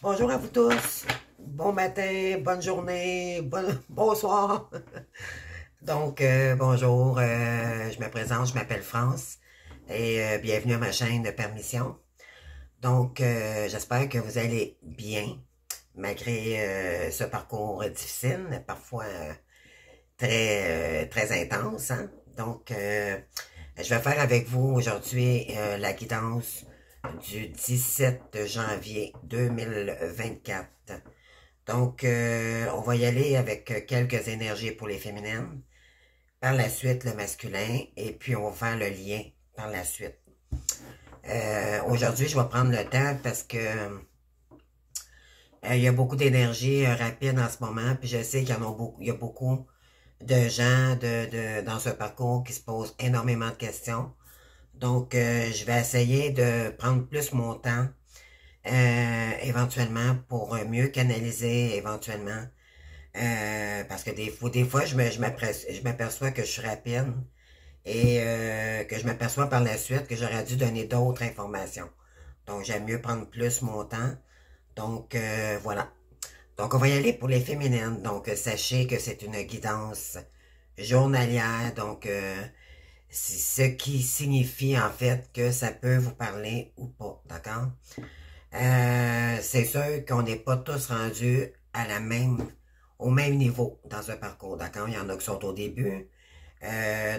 Bonjour à vous tous. Bon matin, bonne journée, bonsoir. Donc, bonjour, je me présente, je m'appelle France et bienvenue à ma chaîne de permission. Donc, j'espère que vous allez bien, malgré ce parcours difficile, parfois très intense. Hein? Donc, je vais faire avec vous aujourd'hui la guidance du 17 janvier 2024. Donc, on va y aller avec quelques énergies pour les féminines, par la suite le masculin, et puis on va faire le lien par la suite. Aujourd'hui, je vais prendre le temps parce que il y a beaucoup d'énergie rapide en ce moment, puis je sais qu'il y a beaucoup de gens dans ce parcours qui se posent énormément de questions. Donc, je vais essayer de prendre plus mon temps, éventuellement, pour mieux canaliser, éventuellement. Parce que des fois, je m'aperçois que je suis rapide et que je m'aperçois par la suite que j'aurais dû donner d'autres informations. Donc, j'aime mieux prendre plus mon temps. Donc, voilà. Donc, on va y aller pour les féminines. Donc, sachez que c'est une guidance journalière. Donc, ce qui signifie en fait que ça peut vous parler ou pas, d'accord? C'est sûr qu'on n'est pas tous rendus au même niveau dans un parcours, d'accord? Il y en a qui sont au début,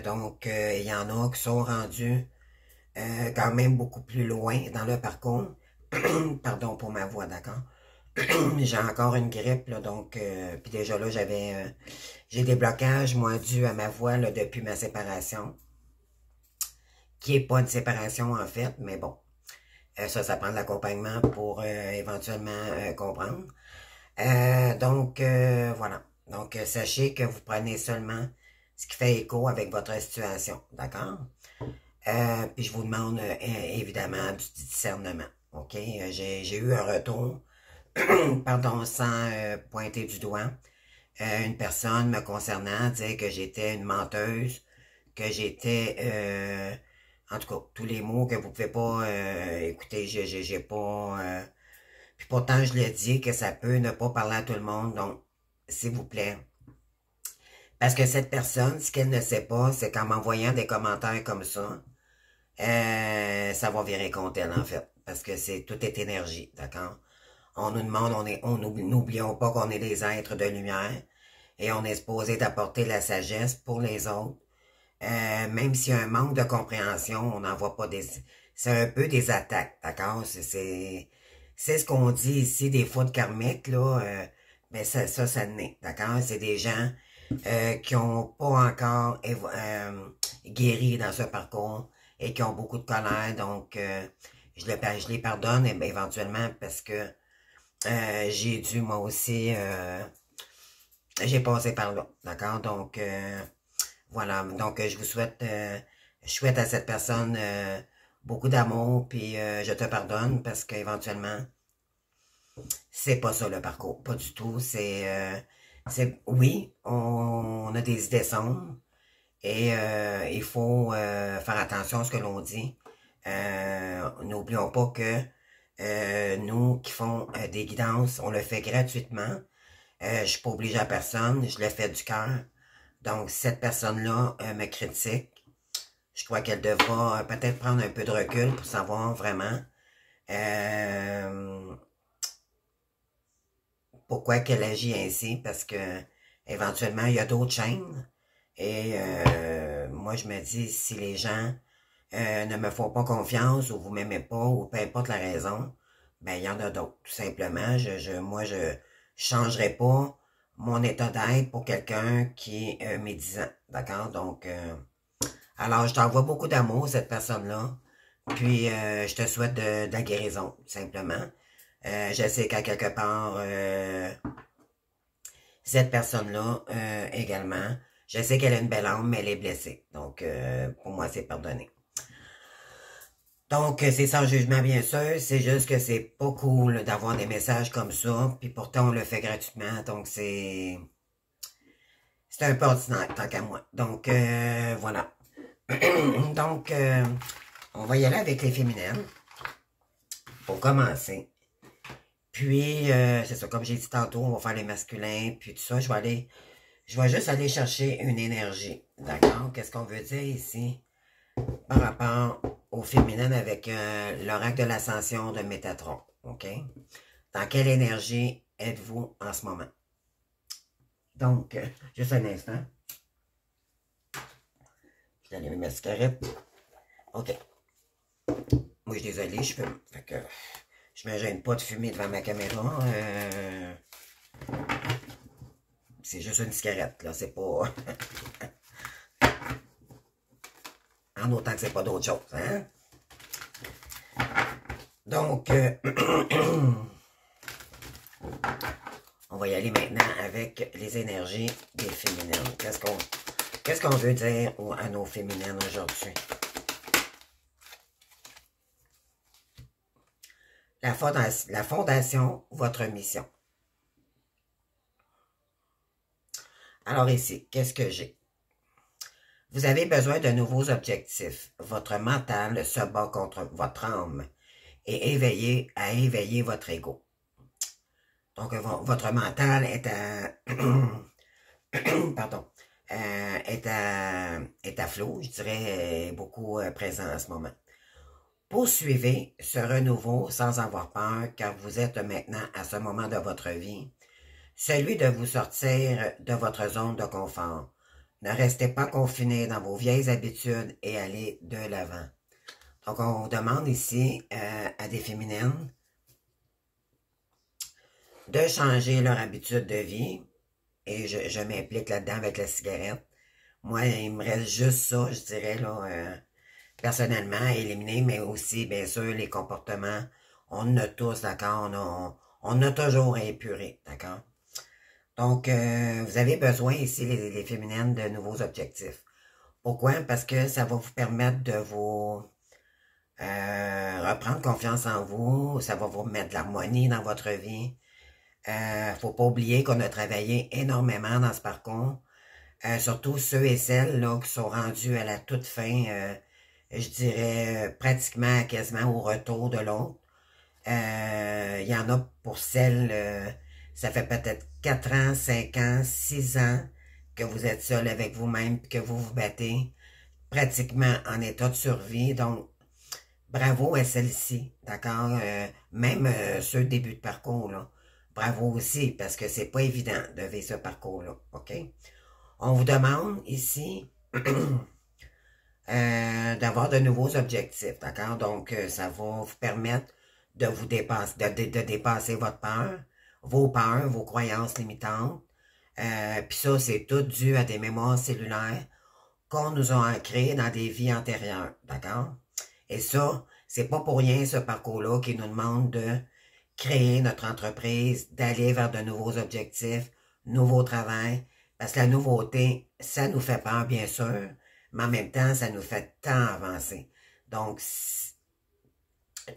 donc il y en a qui sont rendus quand même beaucoup plus loin dans le parcours. Pardon pour ma voix, d'accord? J'ai encore une grippe, là, donc, puis déjà là, j'ai des blocages, moi, dus à ma voix, là, depuis ma séparation, qui est pas une séparation, en fait, mais bon, ça prend de l'accompagnement pour éventuellement comprendre. Donc, voilà. Donc, sachez que vous prenez seulement ce qui fait écho avec votre situation, d'accord? Puis je vous demande, évidemment, du discernement, ok? J'ai eu un retour, pardon, sans pointer du doigt, une personne me concernant disait que j'étais une menteuse, que j'étais, en tout cas, tous les mots que vous pouvez pas, écoutez, j'ai pas, puis pourtant je le dis que ça peut ne pas parler à tout le monde, donc, s'il vous plaît. Parce que cette personne, ce qu'elle ne sait pas, c'est qu'en m'envoyant des commentaires comme ça va virer contre elle, en fait. Parce que tout est énergie, d'accord? On nous demande, n'oublions pas qu'on est des êtres de lumière et on est supposé d'apporter la sagesse pour les autres. Même s'il y a un manque de compréhension, on n'envoie pas c'est un peu des attaques, d'accord? C'est ce qu'on dit ici, des fautes karmiques, là, mais ça naît, d'accord? C'est des gens qui ont pas encore guéri dans ce parcours et qui ont beaucoup de colère, donc je les pardonne éventuellement parce que j'ai dû moi aussi j'ai passé par là, d'accord? Donc voilà, donc je souhaite à cette personne beaucoup d'amour, puis je te pardonne parce qu'éventuellement c'est pas ça le parcours, pas du tout. Oui, on a des idées sombres et il faut faire attention à ce que l'on dit. N'oublions pas que nous qui font des guidances, on le fait gratuitement. Je suis pas obligée à personne, je le fais du cœur. Donc, si cette personne-là me critique, je crois qu'elle devra peut-être prendre un peu de recul pour savoir vraiment pourquoi qu'elle agit ainsi, parce que éventuellement, il y a d'autres chaînes. Et moi, je me dis, si les gens ne me font pas confiance ou vous m'aimez pas ou peu importe la raison, ben il y en a d'autres. Tout simplement, moi, je changerai pas mon état d'être pour quelqu'un qui est médisant. D'accord? Donc, alors, je t'envoie beaucoup d'amour, cette personne-là. Puis, je te souhaite de la guérison, tout simplement. Je sais qu'à quelque part, cette personne-là également, je sais qu'elle a une belle âme, mais elle est blessée. Donc, pour moi, c'est pardonné. Donc, c'est sans jugement, bien sûr. C'est juste que c'est pas cool d'avoir des messages comme ça. Puis pourtant, on le fait gratuitement. Donc, c'est un peu ordinaire, tant qu'à moi. Donc, voilà. Donc, on va y aller avec les féminines. Pour commencer. Puis, c'est ça, comme j'ai dit tantôt, on va faire les masculins, puis tout ça, je vais juste aller chercher une énergie, d'accord? Qu'est-ce qu'on veut dire ici? Par rapport au féminin avec l'oracle de l'ascension de Métatron, ok? Dans quelle énergie êtes-vous en ce moment? Donc, juste un instant. Je vais allumer ma cigarette. OK. Moi, je suis désolé, je fume. Fait que je me gêne pas de fumer devant ma caméra. C'est juste une cigarette, là. C'est pas... en autant que c'est pas d'autre chose, hein? Donc, on va y aller maintenant avec les énergies des féminines. Qu'est-ce qu'on veut dire à nos féminines aujourd'hui? La fondation, votre mission. Alors ici, qu'est-ce que j'ai? Vous avez besoin de nouveaux objectifs. Votre mental se bat contre votre âme et éveiller votre ego. Donc, votre mental est à... pardon. Est à flot, je dirais, beaucoup présent en ce moment. Poursuivez ce renouveau sans avoir peur, car vous êtes maintenant à ce moment de votre vie, celui de vous sortir de votre zone de confort. Ne restez pas confiné dans vos vieilles habitudes et allez de l'avant. Donc, on demande ici à des féminines de changer leur habitude de vie. Et je m'implique là-dedans avec la cigarette. Moi, il me reste juste ça, je dirais, là, personnellement, à éliminer, mais aussi, bien sûr, les comportements. On a tous, d'accord? On a toujours à épurer, d'accord? Donc, vous avez besoin ici, les féminines, de nouveaux objectifs. Pourquoi? Parce que ça va vous permettre de vous reprendre confiance en vous, ça va vous mettre de l'harmonie dans votre vie. Faut pas oublier qu'on a travaillé énormément dans ce parcours. Surtout ceux et celles là, qui sont rendus à la toute fin, je dirais pratiquement quasiment au retour de l'autre. Il y en a pour celles, ça fait peut-être 4 ans, 5 ans, 6 ans que vous êtes seul avec vous-même, que vous vous battez pratiquement en état de survie. Donc, bravo à celle-ci, d'accord? Même ceux début de parcours, là. Bravo aussi, parce que c'est pas évident de vivre ce parcours-là, OK? On vous demande ici d'avoir de nouveaux objectifs, d'accord? Donc, ça va vous permettre de vous dépasser, de dépasser votre peur, vos croyances limitantes. Puis ça, c'est tout dû à des mémoires cellulaires qu'on nous a ancrées dans des vies antérieures, d'accord? Et ça, c'est pas pour rien ce parcours-là qui nous demande de créer notre entreprise, d'aller vers de nouveaux objectifs, nouveau travail, parce que la nouveauté, ça nous fait peur, bien sûr, mais en même temps, ça nous fait tant avancer. Donc,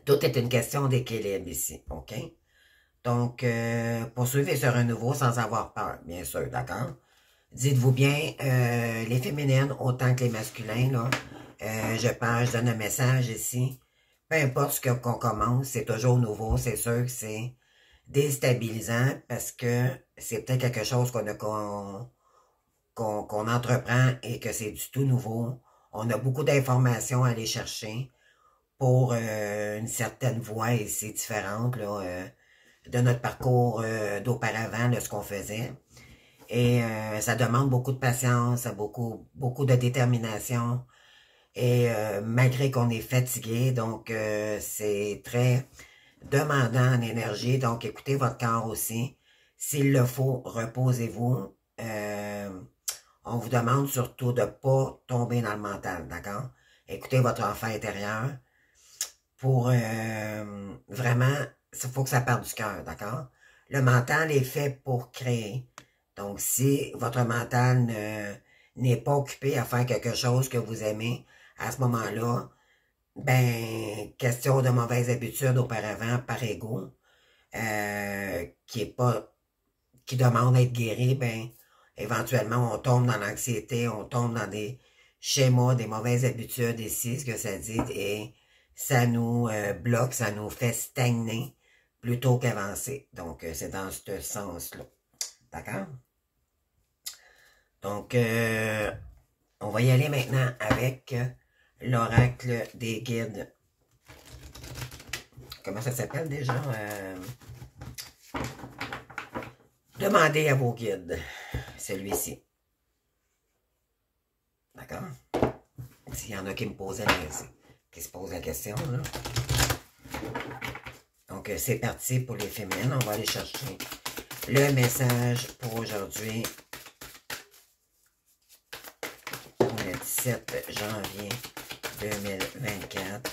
tout est une question d'équilibre ici, OK? Donc, poursuivez ce renouveau sans avoir peur, bien sûr, d'accord? Dites-vous bien, les féminines autant que les masculins, là, je donne un message ici. Peu importe ce qu'on commence, c'est toujours nouveau. C'est sûr que c'est déstabilisant parce que c'est peut-être quelque chose qu'on entreprend et que c'est du tout nouveau. On a beaucoup d'informations à aller chercher pour une certaine voie ici différente là, de notre parcours d'auparavant, de ce qu'on faisait. Et ça demande beaucoup de patience, beaucoup de détermination. Et malgré qu'on est fatigué, donc c'est très demandant en énergie. Donc écoutez votre corps aussi. S'il le faut, reposez-vous. On vous demande surtout de ne pas tomber dans le mental, d'accord? Écoutez votre enfant intérieur pour vraiment, il faut que ça parte du cœur, d'accord? Le mental est fait pour créer. Donc, si votre mental n'est pas occupé à faire quelque chose que vous aimez, à ce moment-là, ben, question de mauvaises habitudes auparavant par ego, qui demande à être guéri, ben, éventuellement, on tombe dans l'anxiété, on tombe dans des schémas, des mauvaises habitudes ici, ce que ça dit, et ça nous bloque, ça nous fait stagner plutôt qu'avancer. Donc, c'est dans ce sens-là. D'accord? Donc, on va y aller maintenant avec l'oracle des guides. Comment ça s'appelle déjà? Demandez à vos guides. Celui-ci. D'accord? S'il y en a qui qui se posent la question, là. Donc, c'est parti pour les féminines. On va aller chercher le message pour aujourd'hui. Pour le 17 janvier 2024.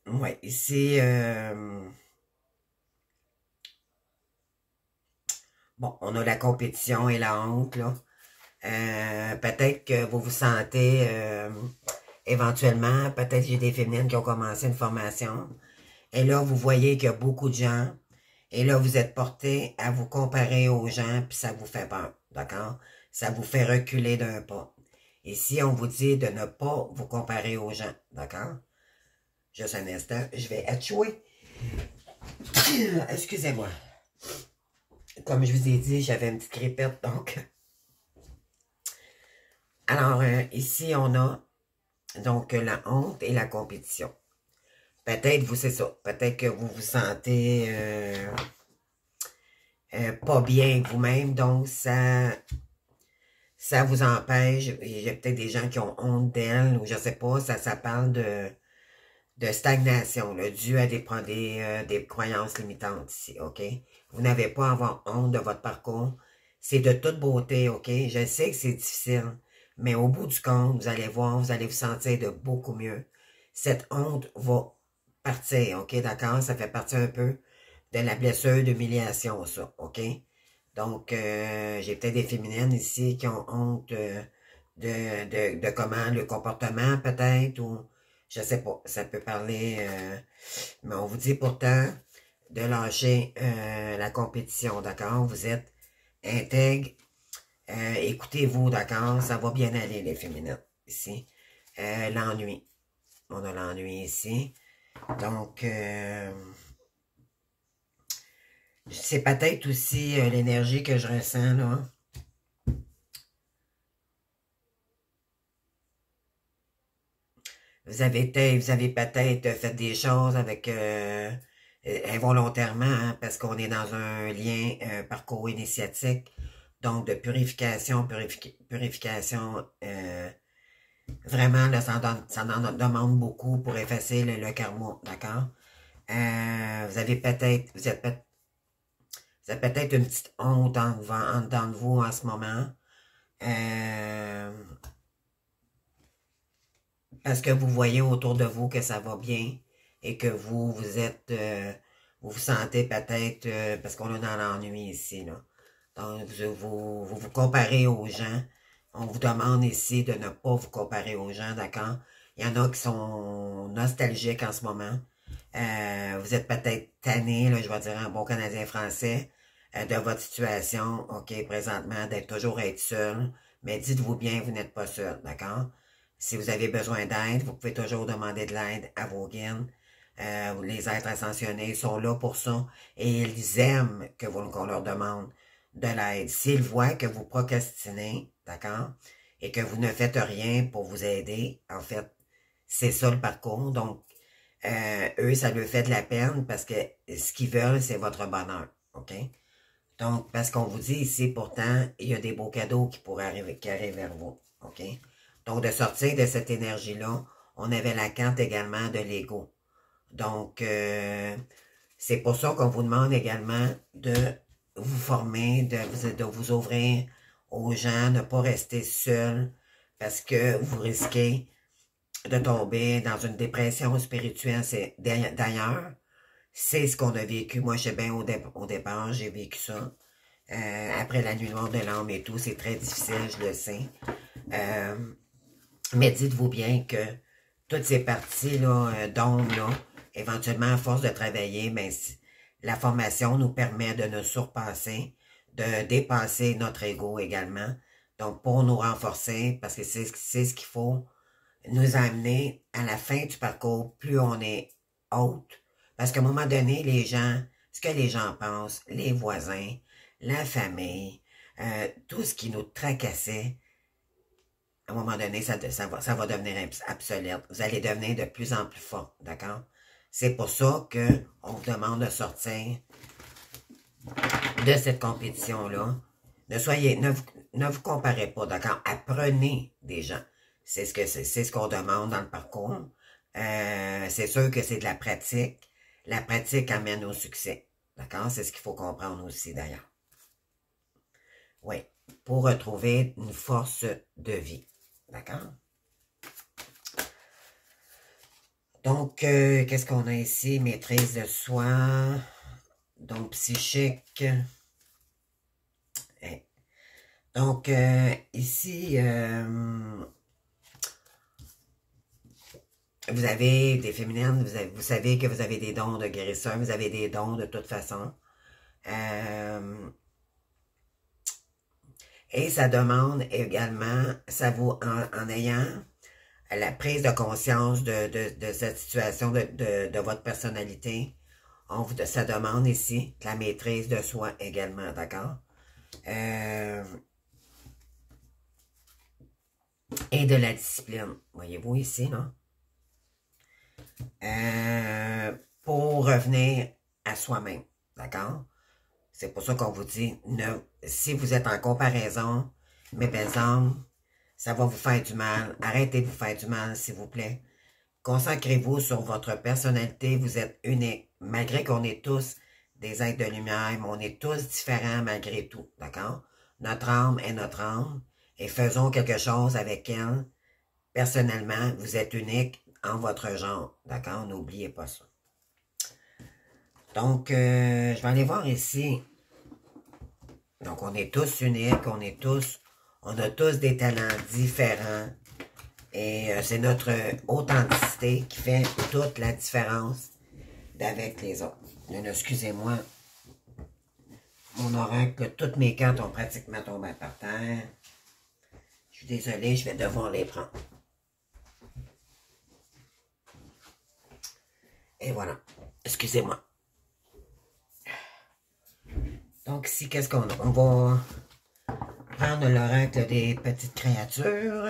Ouais, ici, bon, on a la compétition et la honte, là. Peut-être que vous vous sentez éventuellement, peut-être j'ai des féminines qui ont commencé une formation. Et là, vous voyez qu'il y a beaucoup de gens. Et là, vous êtes porté à vous comparer aux gens, puis ça vous fait peur, d'accord? Ça vous fait reculer d'un pas. Ici, on vous dit de ne pas vous comparer aux gens, d'accord? Juste un instant, je vais échouer. Excusez-moi. Comme je vous ai dit, j'avais une petite grippette, donc. Alors, ici, on a donc la honte et la compétition. Peut-être, vous, c'est ça. Peut-être que vous vous sentez pas bien avec vous-même, donc ça vous empêche. Il y a peut-être des gens qui ont honte d'elle, ou je sais pas, ça parle de stagnation, là, dû à des croyances limitantes ici, OK? Vous n'avez pas à avoir honte de votre parcours. C'est de toute beauté, OK? Je sais que c'est difficile, mais au bout du compte, vous allez voir, vous allez vous sentir de beaucoup mieux. Cette honte va partir, OK? D'accord? Ça fait partie un peu de la blessure d'humiliation, ça, OK? Donc, j'ai peut-être des féminines ici qui ont honte de comment, le comportement peut-être, ou je sais pas, ça peut parler, mais on vous dit pourtant de lâcher la compétition, d'accord? Vous êtes intègre, écoutez-vous, d'accord? Ça va bien aller, les féminines, ici. L'ennui. On a l'ennui ici. Donc, c'est peut-être aussi l'énergie que je ressens, là. Vous avez peut-être fait des choses avec involontairement, hein, parce qu'on est dans un lien, parcours initiatique, donc de purification, vraiment, là, ça en demande beaucoup pour effacer le karma, d'accord? Vous avez peut-être une petite honte en dedans de vous en ce moment. Parce que vous voyez autour de vous que ça va bien et que vous vous sentez peut-être, parce qu'on est dans l'ennui ici, là. Donc, vous comparez aux gens. On vous demande ici de ne pas vous comparer aux gens, d'accord? Il y en a qui sont nostalgiques en ce moment. Vous êtes peut-être tanné, là, je vais dire un bon Canadien français, de votre situation, OK, présentement, d'être toujours être seul. Mais dites-vous bien, vous n'êtes pas seul, d'accord? Si vous avez besoin d'aide, vous pouvez toujours demander de l'aide à vos guides. Les êtres ascensionnés sont là pour ça et ils aiment qu'on leur demande de l'aide. S'ils voient que vous procrastinez, d'accord, et que vous ne faites rien pour vous aider, en fait, c'est ça le parcours. Donc, eux, ça leur fait de la peine parce que ce qu'ils veulent, c'est votre bonheur, OK? Donc, parce qu'on vous dit ici, pourtant, il y a des beaux cadeaux qui arrivent vers vous, OK? Donc, de sortir de cette énergie-là, on avait la carte également de l'ego. Donc, c'est pour ça qu'on vous demande également de vous former, de vous ouvrir aux gens, ne pas rester seul, parce que vous risquez de tomber dans une dépression spirituelle. D'ailleurs, c'est ce qu'on a vécu. Moi, je sais bien, au départ, j'ai vécu ça. Après la nuit noire de l'âme et tout, c'est très difficile, je le sais. Mais dites-vous bien que toutes ces parties-là, d'ombre, éventuellement, à force de travailler, mais la formation nous permet de nous surpasser, de dépasser notre ego également. Donc, pour nous renforcer, parce que c'est ce qu'il faut, nous amener à la fin du parcours, plus on est haute. Parce qu'à un moment donné, les gens, ce que les gens pensent, les voisins, la famille, tout ce qui nous tracassait, à un moment donné, ça va devenir obsolète. Vous allez devenir de plus en plus fort, d'accord? C'est pour ça qu'on vous demande de sortir de cette compétition-là. Ne vous comparez pas, d'accord? Apprenez des gens. C'est ce qu'on demande dans le parcours. C'est sûr que c'est de la pratique. La pratique amène au succès. D'accord? C'est ce qu'il faut comprendre aussi, d'ailleurs. Oui. Pour retrouver une force de vie. D'accord? Donc, qu'est-ce qu'on a ici? Maîtrise de soi. Donc, psychique. Donc, ici, vous avez des féminines, vous savez que vous avez des dons de guérisseur, vous avez des dons de toute façon. Et ça demande également, ça vous, en ayant la prise de conscience de cette situation de votre personnalité, ça demande ici la maîtrise de soi également, d'accord? Et de la discipline, voyez-vous ici, non? Pour revenir à soi-même, d'accord? C'est pour ça qu'on vous dit, si vous êtes en comparaison, mes belles âmes, ça va vous faire du mal. Arrêtez de vous faire du mal, s'il vous plaît. Concentrez-vous sur votre personnalité. Vous êtes unique. Malgré qu'on est tous des êtres de lumière, mais on est tous différents malgré tout, d'accord? Notre âme est notre âme et faisons quelque chose avec elle. Personnellement, vous êtes unique en votre genre, d'accord? N'oubliez pas ça. Donc, je vais aller voir ici. Donc, on est tous uniques, on a tous des talents différents. Et c'est notre authenticité qui fait toute la différence d'avec les autres. Excusez-moi, mon oracle, toutes mes cartes ont pratiquement tombé par terre. Je suis désolée, je vais devoir les prendre. Et voilà. Excusez-moi. Donc ici, qu'est-ce qu'on a? On va prendre l'oracle des petites créatures.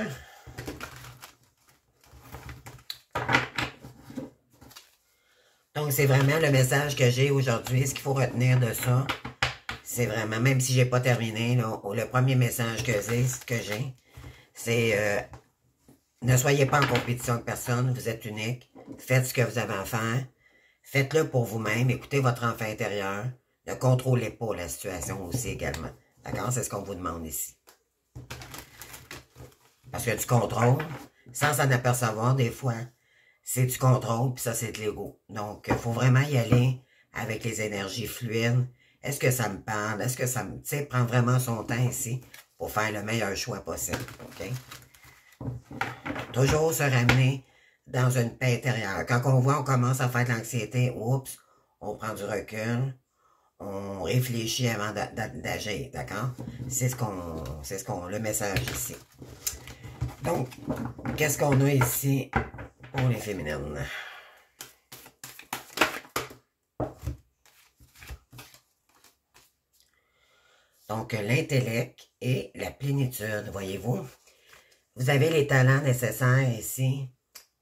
Donc c'est vraiment le message que j'ai aujourd'hui. Ce qu'il faut retenir de ça, c'est vraiment, même si j'ai pas terminé, là, le premier message que j'ai, c'est ne soyez pas en compétition avec personne, vous êtes unique. Faites ce que vous avez à faire. Faites-le pour vous-même. Écoutez votre enfant intérieur. Ne contrôlez pas la situation aussi également. D'accord? C'est ce qu'on vous demande ici. Parce que du contrôle, sans s'en apercevoir des fois, c'est du contrôle, puis ça, c'est de l'ego. Donc, il faut vraiment y aller avec les énergies fluides. Est-ce que ça me parle? Est-ce que ça me... Tu sais, prend vraiment son temps ici pour faire le meilleur choix possible. OK? Toujours se ramener dans une paix intérieure. Quand on voit, on commence à faire de l'anxiété, oups, on prend du recul, on réfléchit avant d'agir, d'accord? C'est le message ici. Donc, qu'est-ce qu'on a ici pour les féminines? Donc, l'intellect et la plénitude, voyez-vous? Vous avez les talents nécessaires ici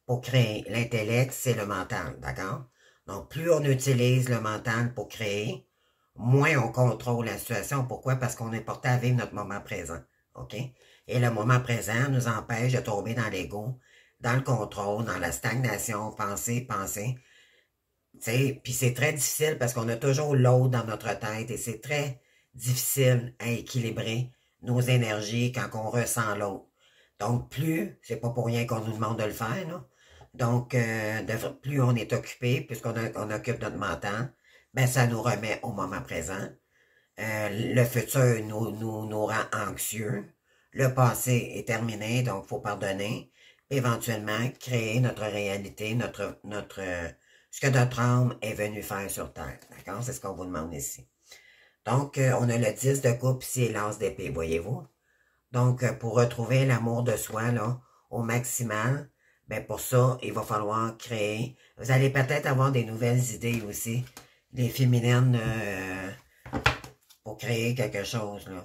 pour créer. L'intellect, c'est le mental, d'accord? Donc, plus on utilise le mental pour créer, moins on contrôle la situation. Pourquoi? Parce qu'on est porté à vivre notre moment présent, OK? Et le moment présent nous empêche de tomber dans l'ego, dans le contrôle, dans la stagnation, penser. Puis c'est très difficile parce qu'on a toujours l'autre dans notre tête et c'est très difficile à équilibrer nos énergies quand on ressent l'autre. Donc, c'est pas pour rien qu'on nous demande de le faire, là. Donc, plus on est occupé, puisqu'on occupe notre mental, ben ça nous remet au moment présent. Le futur nous rend anxieux. Le passé est terminé, donc il faut pardonner. Puis éventuellement, créer notre réalité, ce que notre âme est venue faire sur Terre. D'accord? C'est ce qu'on vous demande ici. Donc, on a le 10 de coupe ici et l'as d'épée, voyez-vous? Donc, pour retrouver l'amour de soi, là, au maximal, ben pour ça, il va falloir créer. Vous allez peut-être avoir des nouvelles idées aussi, des féminines, pour créer quelque chose, là.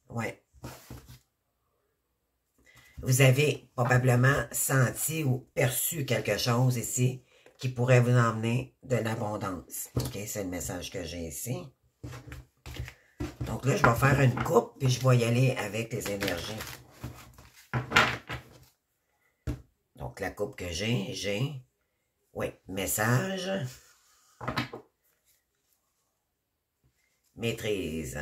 Ouais. Vous avez probablement senti ou perçu quelque chose ici qui pourrait vous emmener de l'abondance. OK, c'est le message que j'ai ici. Donc là, je vais faire une coupe, puis je vais y aller avec les énergies. Donc, la coupe que j'ai, oui, message, maîtrise.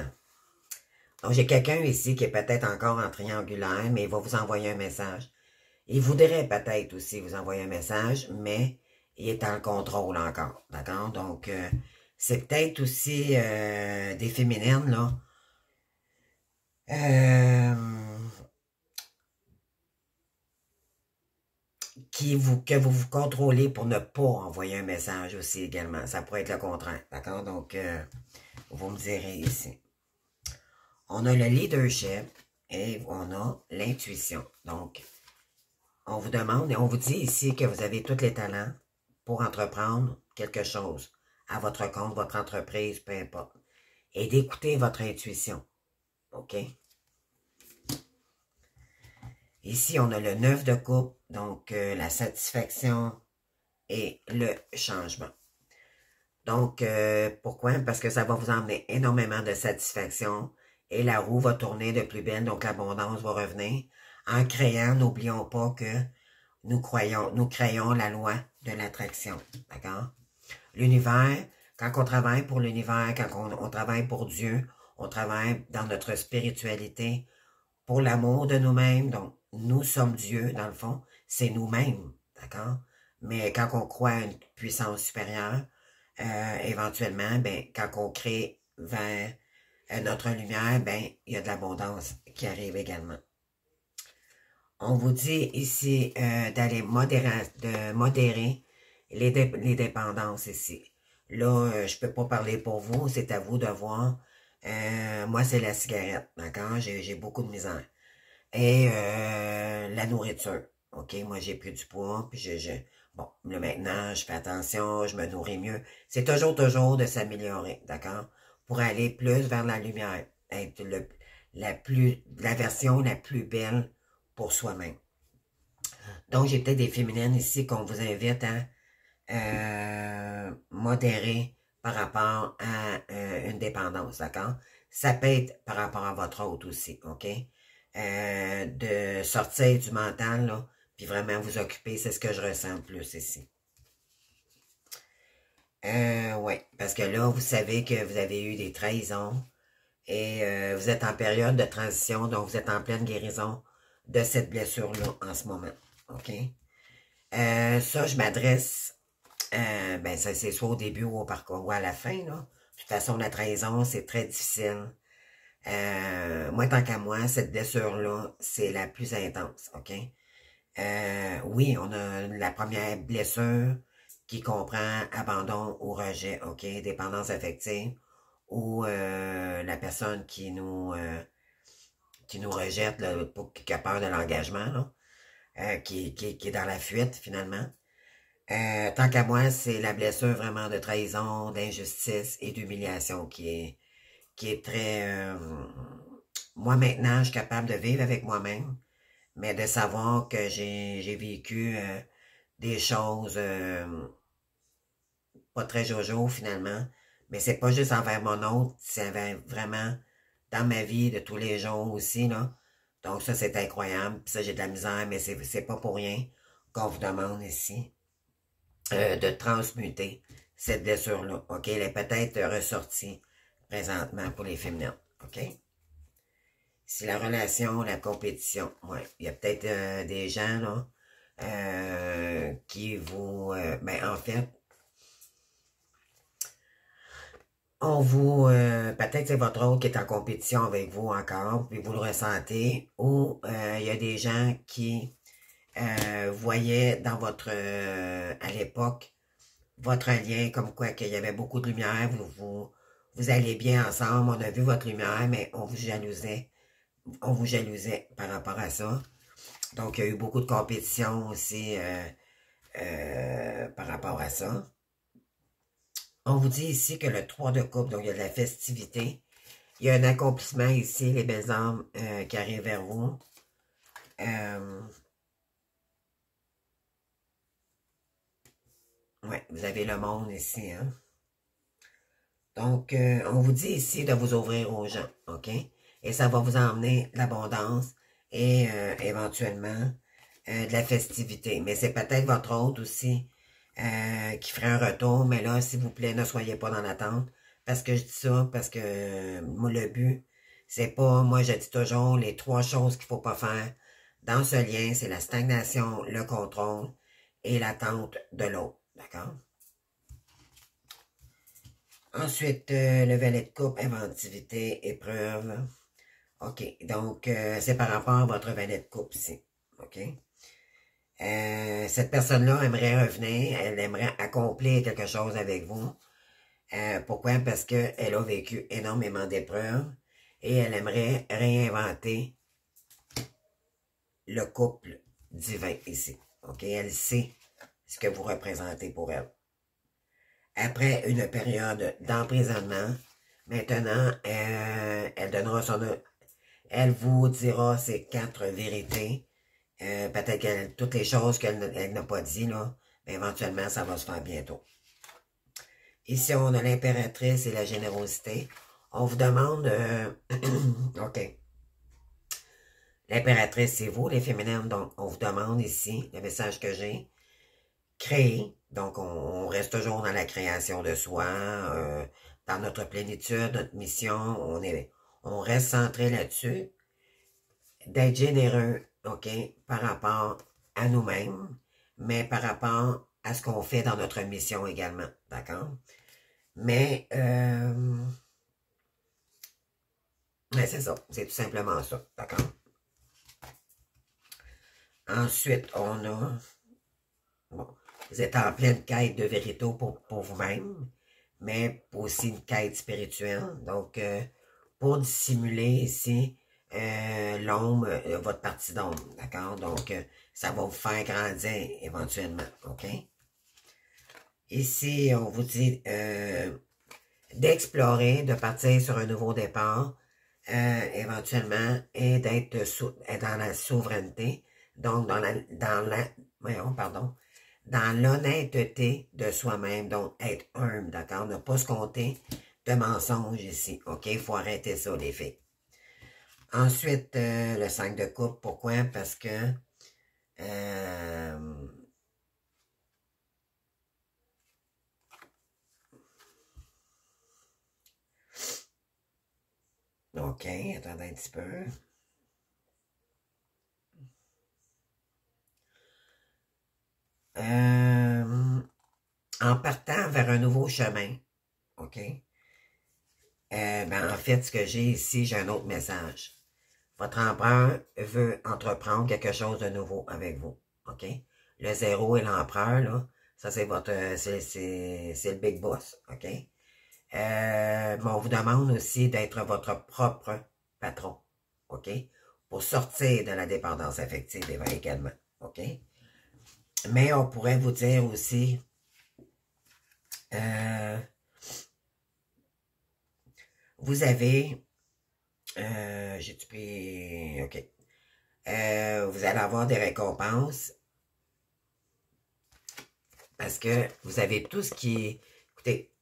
Donc, j'ai quelqu'un ici qui est peut-être encore en triangulaire, mais il va vous envoyer un message. Il voudrait peut-être aussi vous envoyer un message, mais il est en contrôle encore, d'accord? Donc, c'est peut-être aussi des féminines, là. Que vous contrôlez pour ne pas envoyer un message aussi également. Ça pourrait être le contraire, d'accord? Donc, vous me direz ici. On a le leadership et on a l'intuition. Donc, on vous demande et on vous dit ici que vous avez tous les talents pour entreprendre quelque chose à votre compte, votre entreprise, peu importe. Et d'écouter votre intuition. OK? Ici, on a le 9 de coupe, donc la satisfaction et le changement. Donc, pourquoi? Parce que ça va vous emmener énormément de satisfaction et la roue va tourner de plus belle, donc l'abondance va revenir. En créant, n'oublions pas que nous créons la loi de l'attraction, d'accord? L'univers, quand on travaille pour l'univers, quand on travaille pour Dieu, on travaille dans notre spiritualité, pour l'amour de nous-mêmes, donc nous sommes Dieu, dans le fond, c'est nous-mêmes, d'accord? Mais quand on croit à une puissance supérieure, éventuellement, ben, quand on crée vers notre lumière, ben, il y a de l'abondance qui arrive également. On vous dit ici d'aller modérer les dépendances ici. Là, je peux pas parler pour vous, c'est à vous de voir. Moi, c'est la cigarette, d'accord? J'ai beaucoup de misère. Et la nourriture. OK, moi, j'ai pris du poids, puis bon, là, maintenant, je fais attention, je me nourris mieux. C'est toujours de s'améliorer, d'accord? Pour aller plus vers la lumière, être la version la plus belle pour soi-même. Donc, j'ai peut-être des féminines ici qu'on vous invite à modérer par rapport à une dépendance, d'accord? Ça peut être par rapport à votre autre aussi, OK? De sortir du mental, là, puis vraiment vous occuper, c'est ce que je ressens plus ici. Ouais, parce que là, vous savez que vous avez eu des trahisons et vous êtes en période de transition, donc vous êtes en pleine guérison de cette blessure-là en ce moment, OK? Ça, je m'adresse, ben ça c'est soit au début ou au parcours ou à la fin, là. De toute façon, la trahison, c'est très difficile. Moi, tant qu'à moi, cette blessure-là, c'est la plus intense, OK? Oui, on a la première blessure qui comprend abandon ou rejet, OK? Dépendance affective ou la personne qui nous rejette, là, qui a peur de l'engagement, là, qui est dans la fuite, finalement. Tant qu'à moi, c'est la blessure vraiment de trahison, d'injustice et d'humiliation qui est très... moi, maintenant, je suis capable de vivre avec moi-même, mais de savoir que j'ai vécu des choses pas très jojo, finalement. Mais c'est pas juste envers mon autre, c'est vraiment dans ma vie de tous les jours aussi, là. Donc ça, c'est incroyable. Puis ça, j'ai de la misère, mais c'est pas pour rien qu'on vous demande ici de transmuter cette blessure-là. OK? Elle est peut-être ressortie présentement pour les féminines. OK? C'est la relation, la compétition. Ouais. Il y a peut-être des gens là qui vous... ben, en fait, on vous... peut-être c'est votre autre qui est en compétition avec vous encore, puis vous le ressentez. Ou il y a des gens qui voyaient dans votre... à l'époque, votre lien, comme quoi qu'il y avait beaucoup de lumière, vous alliez bien ensemble, on a vu votre lumière, mais on vous jalousait par rapport à ça. Donc, il y a eu beaucoup de compétition aussi par rapport à ça. On vous dit ici que le 3 de coupe, donc il y a de la festivité. Il y a un accomplissement ici, les belles âmes qui arrivent vers vous. Ouais, vous avez le monde ici, hein. Donc, on vous dit ici de vous ouvrir aux gens, OK? Et ça va vous emmener l'abondance et éventuellement de la festivité. Mais c'est peut-être votre hôte aussi qui ferait un retour. Mais là, s'il vous plaît, ne soyez pas dans l'attente. Parce que je dis ça, parce que moi, le but, c'est pas, moi, je dis toujours les 3 choses qu'il faut pas faire dans ce lien, c'est la stagnation, le contrôle et l'attente de l'autre. D'accord? Ensuite, le valet de coupe, inventivité, épreuve. OK, donc c'est par rapport à votre valet de coupe ici. OK? Cette personne-là aimerait revenir, elle aimerait accomplir quelque chose avec vous. Pourquoi? Parce qu'elle a vécu énormément d'épreuves et elle aimerait réinventer le couple divin ici. OK? Elle sait ce que vous représentez pour elle. Après une période d'emprisonnement, maintenant, elle donnera elle vous dira ses 4 vérités. Peut-être toutes les choses qu'elle n'a pas dit, là, mais éventuellement, ça va se faire bientôt. Ici, on a l'impératrice et la générosité. On vous demande, OK. L'impératrice, c'est vous, les féminines, donc on vous demande ici, le message que j'ai, créer. Donc, on reste toujours dans la création de soi, dans notre plénitude, notre mission, on reste centré là-dessus, d'être généreux, OK, par rapport à nous-mêmes, mais par rapport à ce qu'on fait dans notre mission également, d'accord? Mais c'est ça, c'est tout simplement ça, d'accord? Ensuite, on a, bon, vous êtes en pleine quête de vérité pour vous-même, mais aussi une quête spirituelle. Donc, pour dissimuler ici l'ombre, votre partie d'ombre, d'accord? Donc, ça va vous faire grandir éventuellement, OK? Ici, on vous dit d'explorer, de partir sur un nouveau départ, éventuellement, et d'être dans la souveraineté, donc dans l'honnêteté de soi-même, donc être humble, d'accord? Ne pas se compter de mensonges ici, OK? Il faut arrêter ça, les filles. Ensuite, le 5 de coupe, pourquoi? Parce que OK, attendez un petit peu. En partant vers un nouveau chemin, OK? En fait, ce que j'ai ici, j'ai un autre message. Votre empereur veut entreprendre quelque chose de nouveau avec vous, OK? Le 0 et l'empereur, là, ça c'est c'est le big boss, OK? On vous demande aussi d'être votre propre patron, OK? Pour sortir de la dépendance affective également, OK? Mais on pourrait vous dire aussi, vous avez, j'ai-tu pris, OK, vous allez avoir des récompenses parce que vous avez tout ce qui est, écoutez,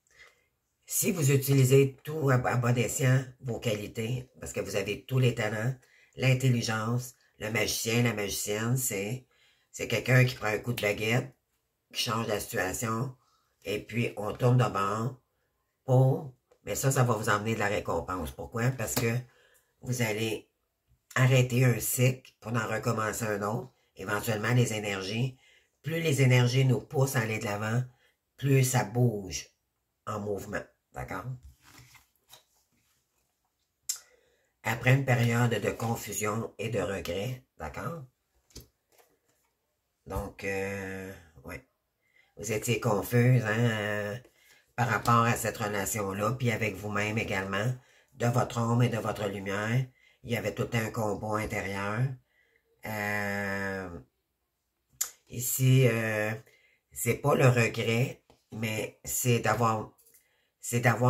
si vous utilisez tout à bon escient, vos qualités, parce que vous avez tous les talents, l'intelligence, le magicien, la magicienne, c'est quelqu'un qui prend un coup de baguette, qui change la situation, et puis on tourne de bord mais ça va vous emmener de la récompense. Pourquoi? Parce que vous allez arrêter un cycle pour en recommencer un autre. Éventuellement, plus les énergies nous poussent à aller de l'avant, plus ça bouge en mouvement. D'accord? Après une période de confusion et de regret, d'accord? Donc, ouais. Vous étiez confuse, hein, par rapport à cette relation-là, puis avec vous-même également, de votre ombre et de votre lumière. Il y avait tout un combat intérieur. Euh, ici, c'est pas le regret, mais c'est d'avoir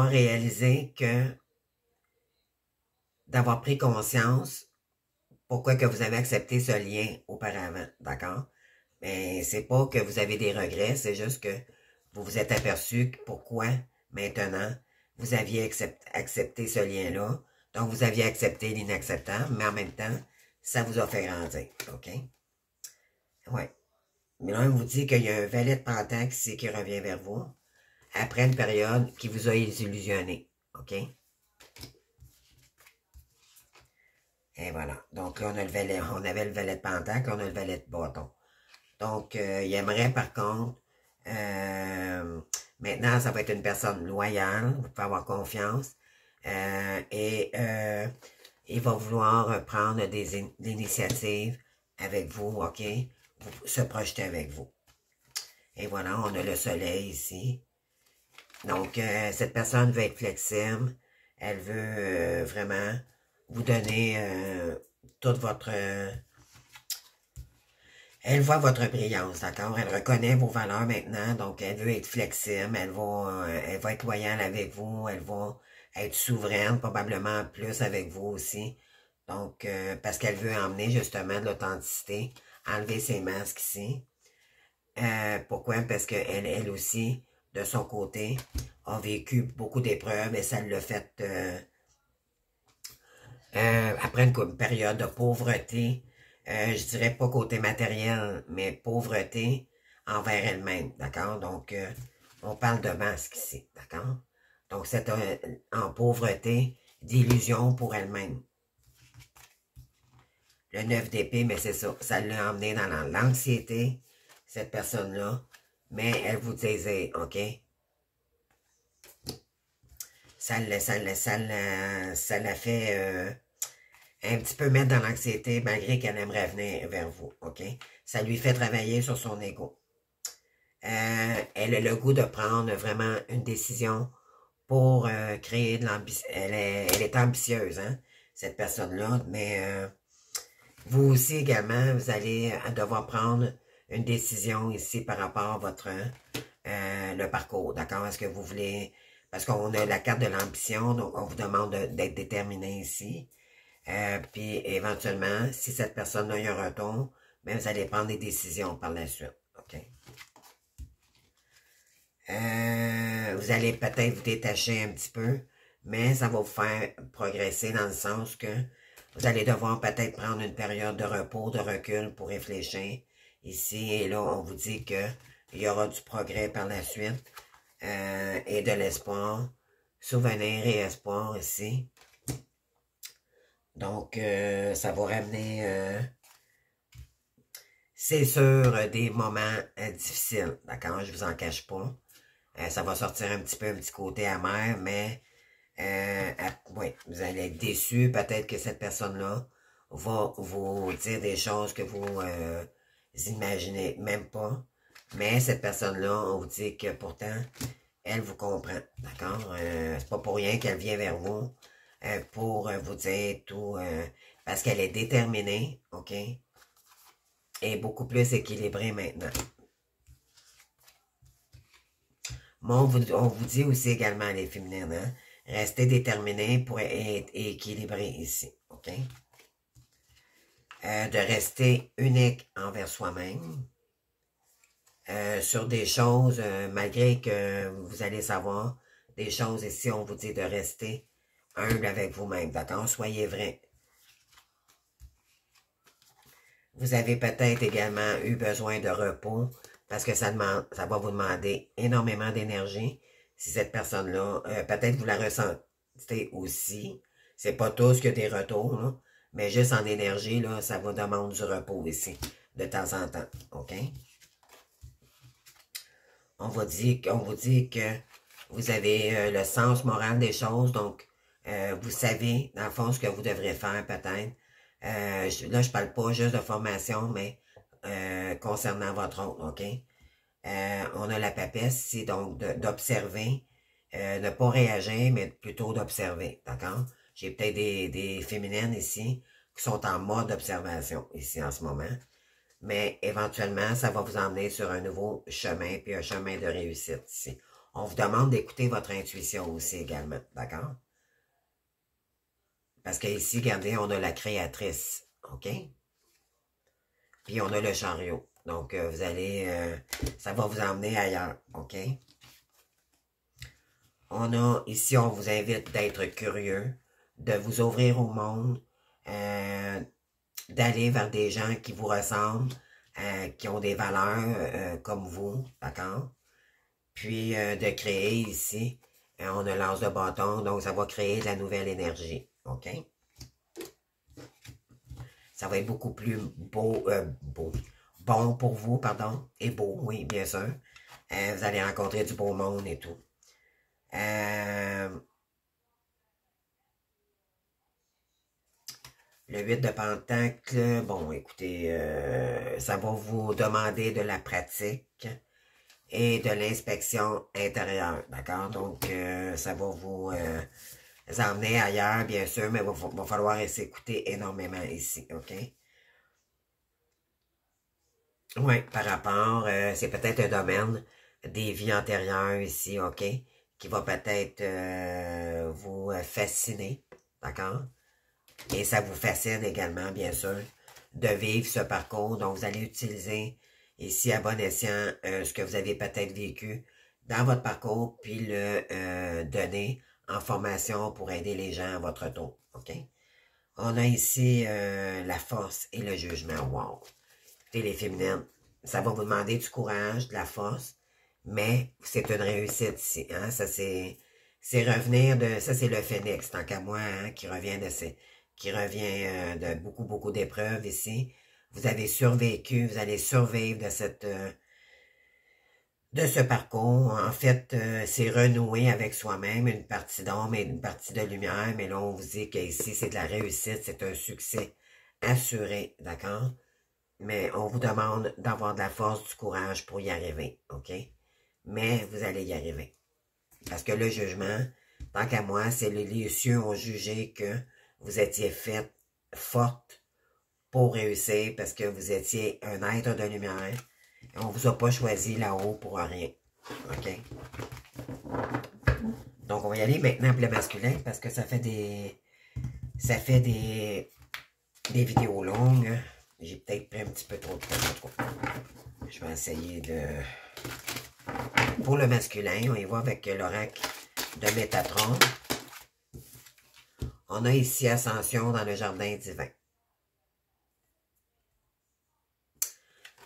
réalisé que, d'avoir pris conscience pourquoi que vous avez accepté ce lien auparavant, d'accord? Mais c'est pas que vous avez des regrets, c'est juste que vous vous êtes aperçu que pourquoi maintenant vous aviez accepté ce lien-là. Donc vous aviez accepté l'inacceptable, mais en même temps, ça vous a fait grandir, OK? Ouais. Mais là, on vous dit qu'il y a un valet de Pentacle qui revient vers vous après une période qui vous a illusionné, OK? Et voilà. Donc là, on avait le valet de Pentacle, on a le valet de bâton. Donc, il aimerait par contre, maintenant, ça va être une personne loyale, vous pouvez avoir confiance, il va vouloir prendre des initiatives avec vous, OK? Se projeter avec vous. Et voilà, on a le soleil ici. Donc, cette personne veut être flexible, elle veut vraiment vous donner toute votre... elle voit votre brillance, d'accord? Elle reconnaît vos valeurs maintenant, donc elle veut être flexible, elle va être loyale avec vous, elle va être souveraine, probablement plus avec vous aussi. Donc, parce qu'elle veut emmener justement de l'authenticité, enlever ses masques ici. Pourquoi? Parce qu'elle elle aussi, de son côté, a vécu beaucoup d'épreuves et ça l'a fait après une période de pauvreté, je dirais pas côté matériel, mais pauvreté envers elle-même, d'accord? Donc, on parle de masque ici, d'accord? Donc, c'est en pauvreté d'illusion pour elle-même. Le 9 d'épée, mais c'est ça, ça l'a emmené dans l'anxiété, cette personne-là, mais elle vous disait, OK? Ça l'a fait un petit peu mettre dans l'anxiété malgré qu'elle aimerait venir vers vous, OK? Ça lui fait travailler sur son ego. Elle a le goût de prendre vraiment une décision pour créer de l'ambition. Elle est ambitieuse, hein, cette personne-là, mais vous aussi également, vous allez devoir prendre une décision ici par rapport à votre le parcours, d'accord? Est-ce que vous voulez... Parce qu'on a la carte de l'ambition, donc on vous demande d'être déterminé ici. Puis éventuellement, si cette personne-là a un retour, ben, vous allez prendre des décisions par la suite. OK? Vous allez peut-être vous détacher un petit peu, mais ça va vous faire progresser dans le sens que vous allez devoir peut-être prendre une période de repos, de recul pour réfléchir. Ici et là, on vous dit que il y aura du progrès par la suite et de l'espoir. Souvenir et espoir ici. Donc, ça va ramener, c'est sûr, des moments difficiles, d'accord? Je vous en cache pas. Ça va sortir un petit côté amer, mais oui, vous allez être déçu. Peut-être que cette personne-là va vous dire des choses que vous imaginez même pas. Mais cette personne-là, on vous dit que pourtant, elle vous comprend, d'accord? C'est pas pour rien qu'elle vient vers vous pour vous dire tout, parce qu'elle est déterminée, OK? Et beaucoup plus équilibrée maintenant. Mais on vous dit aussi également, les féminines, hein? Restez déterminés pour être équilibré ici, OK? De rester unique envers soi-même. Sur des choses, malgré que vous allez savoir, des choses ici, on vous dit de rester humble avec vous-même, d'accord? Soyez vrai. Vous avez peut-être également eu besoin de repos parce que ça va vous demander énormément d'énergie. Si cette personne-là, peut-être vous la ressentez aussi. C'est pas tous que des retours, là, mais juste en énergie, là, ça vous demande du repos ici, de temps en temps. OK? On vous dit que vous avez le sens moral des choses, donc vous savez, dans le fond, ce que vous devrez faire peut-être. Là, je parle pas juste de formation, mais concernant votre autre, OK? On a la papesse ici, donc d'observer, ne pas réagir, mais plutôt d'observer, d'accord? J'ai peut-être des féminines ici, qui sont en mode observation ici en ce moment. Mais éventuellement, ça va vous emmener sur un nouveau chemin, puis un chemin de réussite ici. On vous demande d'écouter votre intuition aussi également, d'accord? Parce qu'ici, regardez, on a la créatrice, OK? Puis on a le chariot. Donc, vous allez, ça va vous emmener ailleurs, OK? On a, ici, on vous invite d'être curieux, de vous ouvrir au monde, d'aller vers des gens qui vous ressemblent, qui ont des valeurs comme vous, d'accord? Puis, de créer ici, on a l'as de bâton, donc ça va créer de la nouvelle énergie, OK? Ça va être beaucoup plus bon pour vous, pardon, et beau, oui, bien sûr. Vous allez rencontrer du beau monde et tout. Le 8 de Pentacle, bon, écoutez, ça va vous demander de la pratique et de l'inspection intérieure, d'accord? Donc, ça va vous emmener ailleurs, bien sûr, mais il va falloir s'écouter énormément ici, OK? Oui, par rapport, c'est peut-être un domaine des vies antérieures ici, OK? Qui va peut-être vous fasciner, d'accord? Et ça vous fascine également, bien sûr, de vivre ce parcours. Donc, vous allez utiliser ici à bon escient ce que vous avez peut-être vécu dans votre parcours, puis le donner en formation pour aider les gens à votre tour, OK? On a ici la force et le jugement. Wow! Écoutez, les féminines, ça va vous demander du courage, de la force, mais c'est une réussite ici. Hein? Ça, c'est revenir de... Ça, c'est le phénix, tant qu'à moi, hein, qui revient de beaucoup, beaucoup d'épreuves ici. Vous avez survécu, vous allez survivre de de ce parcours. En fait, c'est renouer avec soi-même, une partie d'ombre et une partie de lumière, mais là, on vous dit qu'ici, c'est de la réussite, c'est un succès assuré, d'accord? Mais on vous demande d'avoir de la force, du courage pour y arriver, OK? Mais vous allez y arriver. Parce que le jugement, tant qu'à moi, c'est les cieux ont jugé que vous étiez faite forte pour réussir parce que vous étiez un être de lumière. Et on vous a pas choisi là-haut pour rien. OK? Donc, on va y aller maintenant pour le masculin parce que ça fait des vidéos longues. J'ai peut-être pris un petit peu trop de temps. Je vais essayer de... Pour le masculin, on y va avec l'oracle de Métatron. On a ici Ascension dans le jardin divin.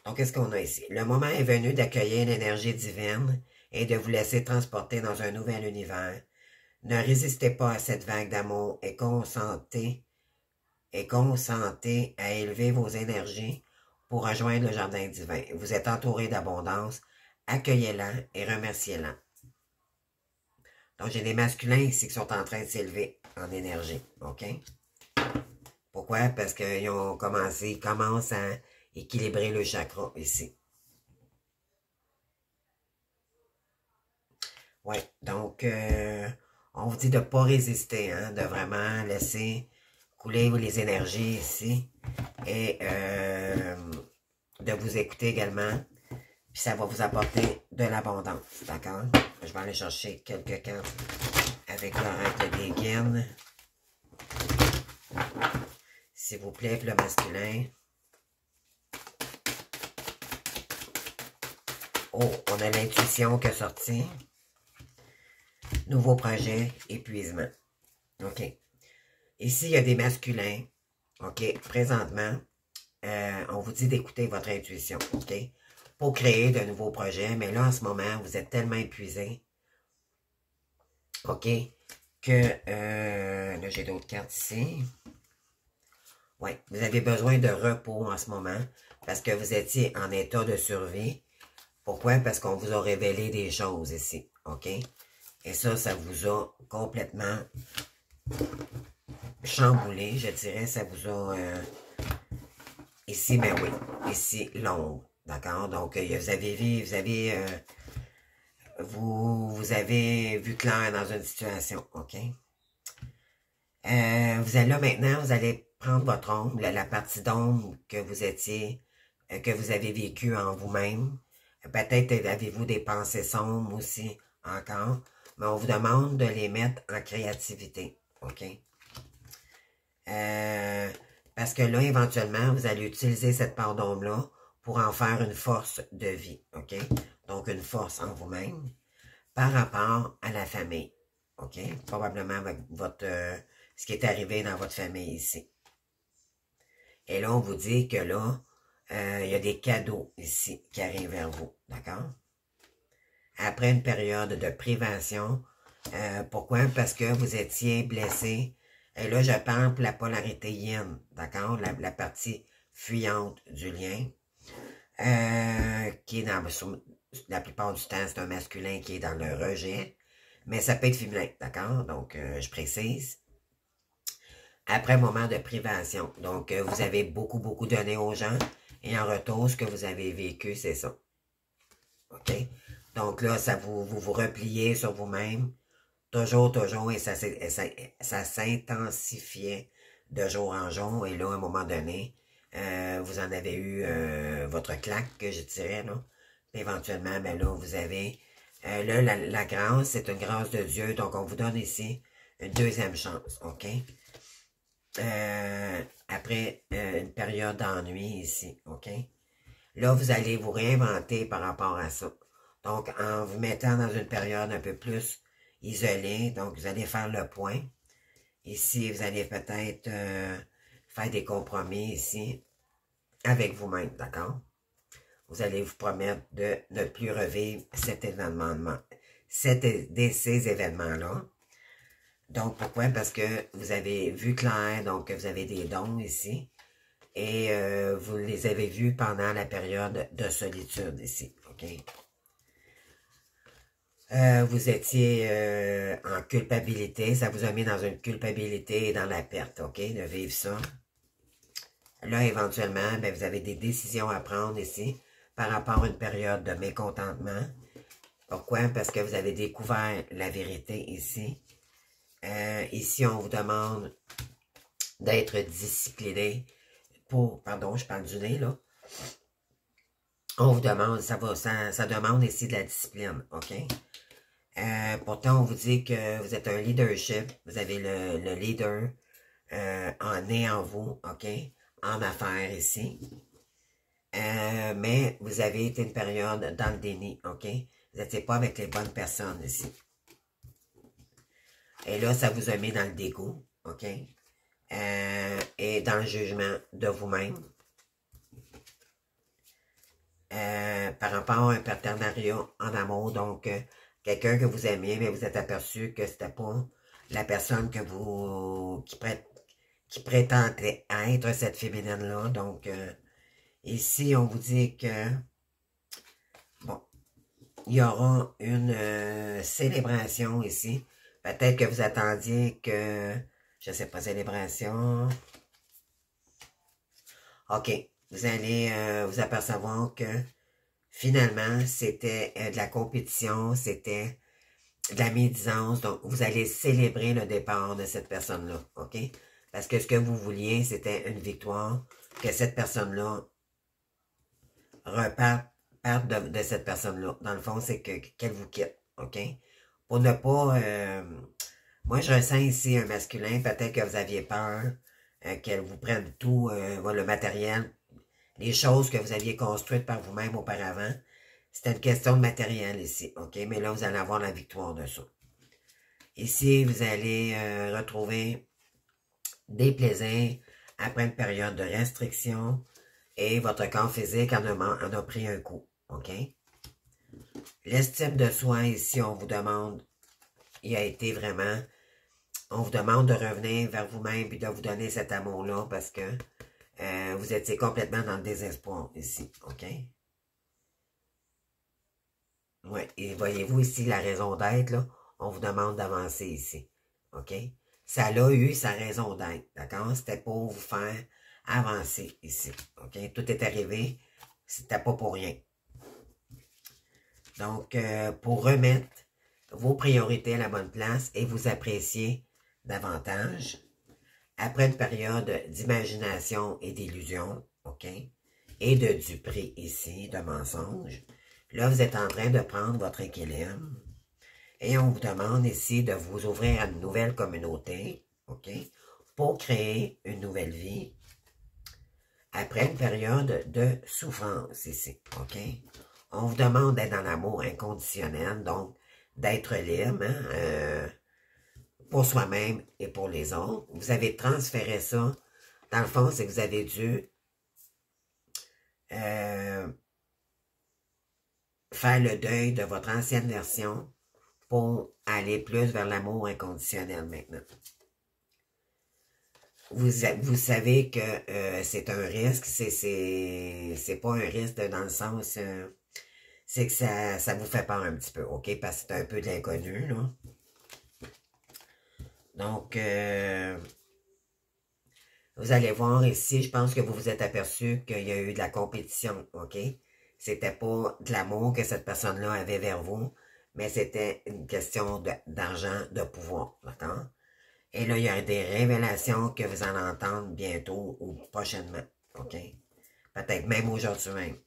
Donc, qu'est-ce qu'on a ici? Le moment est venu d'accueillir l'énergie divine et de vous laisser transporter dans un nouvel univers. Ne résistez pas à cette vague d'amour et consentez à élever vos énergies pour rejoindre le jardin divin. Vous êtes entouré d'abondance. Accueillez-la et remerciez-la. Donc, j'ai des masculins ici qui sont en train de s'élever en énergie. OK? Pourquoi? Parce qu'ils ont ils commencent à équilibrer le chakra ici. Ouais, donc, on vous dit de ne pas résister, hein, de vraiment laisser couler les énergies ici et de vous écouter également. Puis ça va vous apporter de l'abondance, d'accord? Je vais aller chercher quelques cartes avec l'oracle des Guinées. S'il vous plaît, le masculin. Oh, on a l'intuition qui est sortie. Nouveau projet, épuisement. OK. Ici, il y a des masculins. OK. Présentement, on vous dit d'écouter votre intuition. OK? Pour créer de nouveaux projets. Mais là, en ce moment, vous êtes tellement épuisé. OK? Que, là, j'ai d'autres cartes ici. Oui, vous avez besoin de repos en ce moment. Parce que vous étiez en état de survie. Pourquoi? Parce qu'on vous a révélé des choses ici. OK? Et ça vous a complètement chamboulé, je dirais. Ça vous a... ici, ben oui. Ici, l'ombre. D'accord? Donc, vous avez vu clair dans une situation. OK? Vous allez là maintenant, vous allez prendre votre ombre, la partie d'ombre que vous étiez, que vous avez vécue en vous-même. Peut-être avez-vous des pensées sombres aussi, encore. Mais on vous demande de les mettre en créativité, OK? Parce que là, éventuellement, vous allez utiliser cette part d'ombre-là pour en faire une force de vie, OK? Donc, une force en vous-même par rapport à la famille, OK? Probablement avec votre, ce qui est arrivé dans votre famille ici. Et là, on vous dit que là, il y a des cadeaux ici qui arrivent vers vous, d'accord? Après une période de prévention, pourquoi? Parce que vous étiez blessé. Et là, je parle pour la polarité yin, d'accord? La partie fuyante du lien, qui est dans, la plupart du temps, c'est un masculin qui est dans le rejet, mais ça peut être féminin, d'accord? Donc, je précise. Après un moment de privation, donc vous avez beaucoup donné aux gens, et en retour, ce que vous avez vécu, c'est ça. OK? Donc là, ça vous repliez sur vous-même, toujours, et ça s'intensifiait de jour en jour, et là, à un moment donné, vous en avez eu votre claque, que je dirais, là. Puis éventuellement, ben là, vous avez, là, la grâce, c'est une grâce de Dieu, donc on vous donne ici une deuxième chance, OK? Après une période d'ennui ici, OK? Là, vous allez vous réinventer par rapport à ça. Donc, en vous mettant dans une période un peu plus isolée, donc vous allez faire le point. Ici, vous allez peut-être faire des compromis ici avec vous-même, d'accord? Vous allez vous promettre de ne plus revivre cet événement, ces événements-là. Donc, pourquoi? Parce que vous avez vu clair, donc vous avez des dons ici. Et vous les avez vus pendant la période de solitude ici, OK? Vous étiez en culpabilité, ça vous a mis dans une culpabilité et dans la perte, OK, de vivre ça. Là, éventuellement, ben, vous avez des décisions à prendre ici par rapport à une période de mécontentement. Pourquoi? Parce que vous avez découvert la vérité ici. Ici, on vous demande d'être discipliné pour, pardon, je parle du nez, là. On vous demande, ça demande ici de la discipline, OK? Pourtant, on vous dit que vous êtes un leadership, vous avez le leader en vous, OK? En affaires ici. Mais vous avez été une période dans le déni, OK? Vous n'étiez pas avec les bonnes personnes ici. Et là, ça vous a mis dans le dégoût, OK? Et dans le jugement de vous-même. Par rapport à un partenariat en amour, donc quelqu'un que vous aimiez, mais vous êtes aperçu que c'était pas la personne que vous qui prétendait être cette féminine-là. Donc ici, on vous dit que bon, il y aura une célébration ici. Peut-être que vous attendiez que, je sais pas, célébration. OK. Vous allez vous apercevoir que finalement, c'était de la compétition, c'était de la médisance. Donc, vous allez célébrer le départ de cette personne-là, OK? Parce que ce que vous vouliez, c'était une victoire, que cette personne-là reparte de cette personne-là. Dans le fond, c'est qu'elle vous quitte, OK? Pour ne pas... moi, je ressens ici un masculin, peut-être que vous aviez peur qu'elle vous prenne tout, le matériel, les choses que vous aviez construites par vous-même auparavant. C'était une question de matériel ici, OK? Mais là, vous allez avoir la victoire de ça. Ici, vous allez retrouver des plaisirs après une période de restriction et votre corps physique en a pris un coup, OK? L'estime de soi, ici, on vous demande, il a été vraiment, on vous demande de revenir vers vous-même et de vous donner cet amour-là parce que vous étiez complètement dans le désespoir ici, OK? Ouais, et voyez-vous ici la raison d'être, là, on vous demande d'avancer ici, OK? Ça a eu sa raison d'être, d'accord? C'était pour vous faire avancer ici, OK? Tout est arrivé, c'était pas pour rien. Donc, pour remettre vos priorités à la bonne place et vous apprécier davantage, Après une période d'imagination et d'illusion, OK, et de duperie ici, de mensonge, là, vous êtes en train de prendre votre équilibre et on vous demande ici de vous ouvrir à une nouvelle communauté, OK, pour créer une nouvelle vie après une période de souffrance ici, OK? On vous demande d'être dans l'amour inconditionnel, donc d'être libre, hein, pour soi-même et pour les autres. Vous avez transféré ça. Dans le fond, c'est que vous avez dû faire le deuil de votre ancienne version pour aller plus vers l'amour inconditionnel maintenant. Vous savez que c'est un risque, c'est pas un risque dans le sens, c'est que ça vous fait peur un petit peu, OK? Parce que c'est un peu de l'inconnu, là. Donc, vous allez voir ici, je pense que vous vous êtes aperçu qu'il y a eu de la compétition, OK? C'était pas de l'amour que cette personne-là avait vers vous, mais c'était une question d'argent, de pouvoir, d'accord? Et là, il y a des révélations que vous allez entendre bientôt ou prochainement, OK? Peut-être même aujourd'hui même.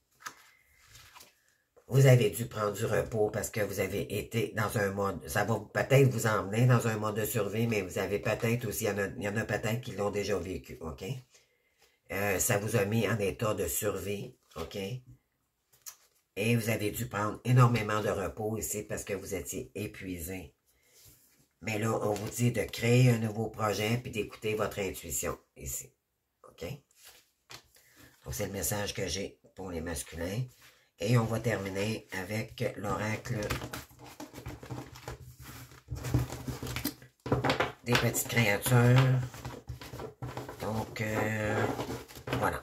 Vous avez dû prendre du repos parce que vous avez été dans un mode, ça va peut-être vous emmener dans un mode de survie, mais vous avez peut-être aussi, il y en a peut-être qui l'ont déjà vécu, OK? Ça vous a mis en état de survie, OK? Et vous avez dû prendre énormément de repos ici parce que vous étiez épuisé. Mais là, on vous dit de créer un nouveau projet puis d'écouter votre intuition ici, OK? Donc, c'est le message que j'ai pour les masculins. Et on va terminer avec l'oracle des petites créatures. Donc, voilà.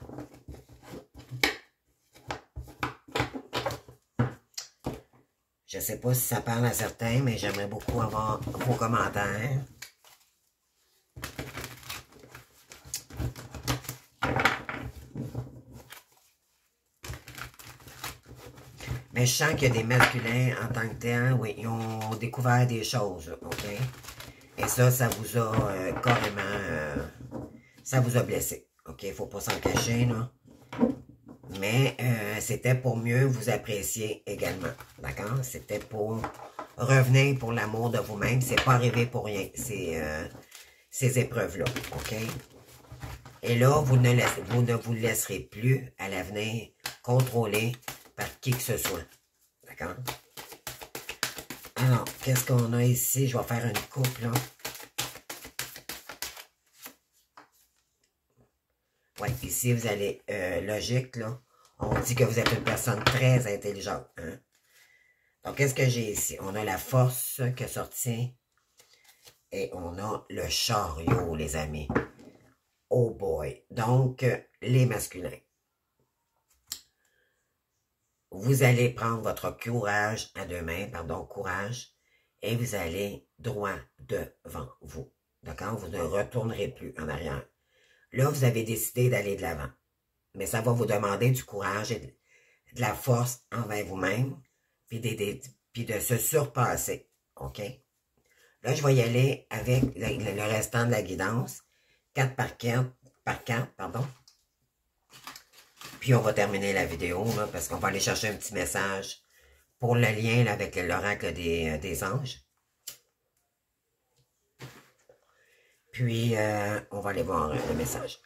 Je ne sais pas si ça parle à certains, mais j'aimerais beaucoup avoir vos commentaires. Mais je sens qu'il y a des masculins en tant que tels, oui, ils ont découvert des choses, OK? Et ça vous a carrément... ça vous a blessé, OK? Il ne faut pas s'en cacher, là. Mais c'était pour mieux vous apprécier également, d'accord? C'était pour revenir pour l'amour de vous-même. C'est pas arrivé pour rien, ces épreuves-là, OK? Et là, vous ne vous laisserez plus à l'avenir contrôler par qui que ce soit. D'accord? Alors, qu'est-ce qu'on a ici? Je vais faire une coupe, là. Oui, ici, vous allez, logique, là. On dit que vous êtes une personne très intelligente. Hein? Donc, qu'est-ce que j'ai ici? On a la force qui est sortie. Et on a le chariot, les amis. Oh boy. Donc, les masculins. Vous allez prendre votre courage à deux mains, courage, et vous allez droit devant vous. D'accord? Vous ne retournerez plus en arrière. Là, vous avez décidé d'aller de l'avant. Mais ça va vous demander du courage et de la force envers vous-même, puis de se surpasser. OK? Là, je vais y aller avec le restant de la guidance. 4 par 4, pardon. Puis on va terminer la vidéo, là, parce qu'on va aller chercher un petit message pour le lien là, avec l'oracle des anges. Puis, on va aller voir le message.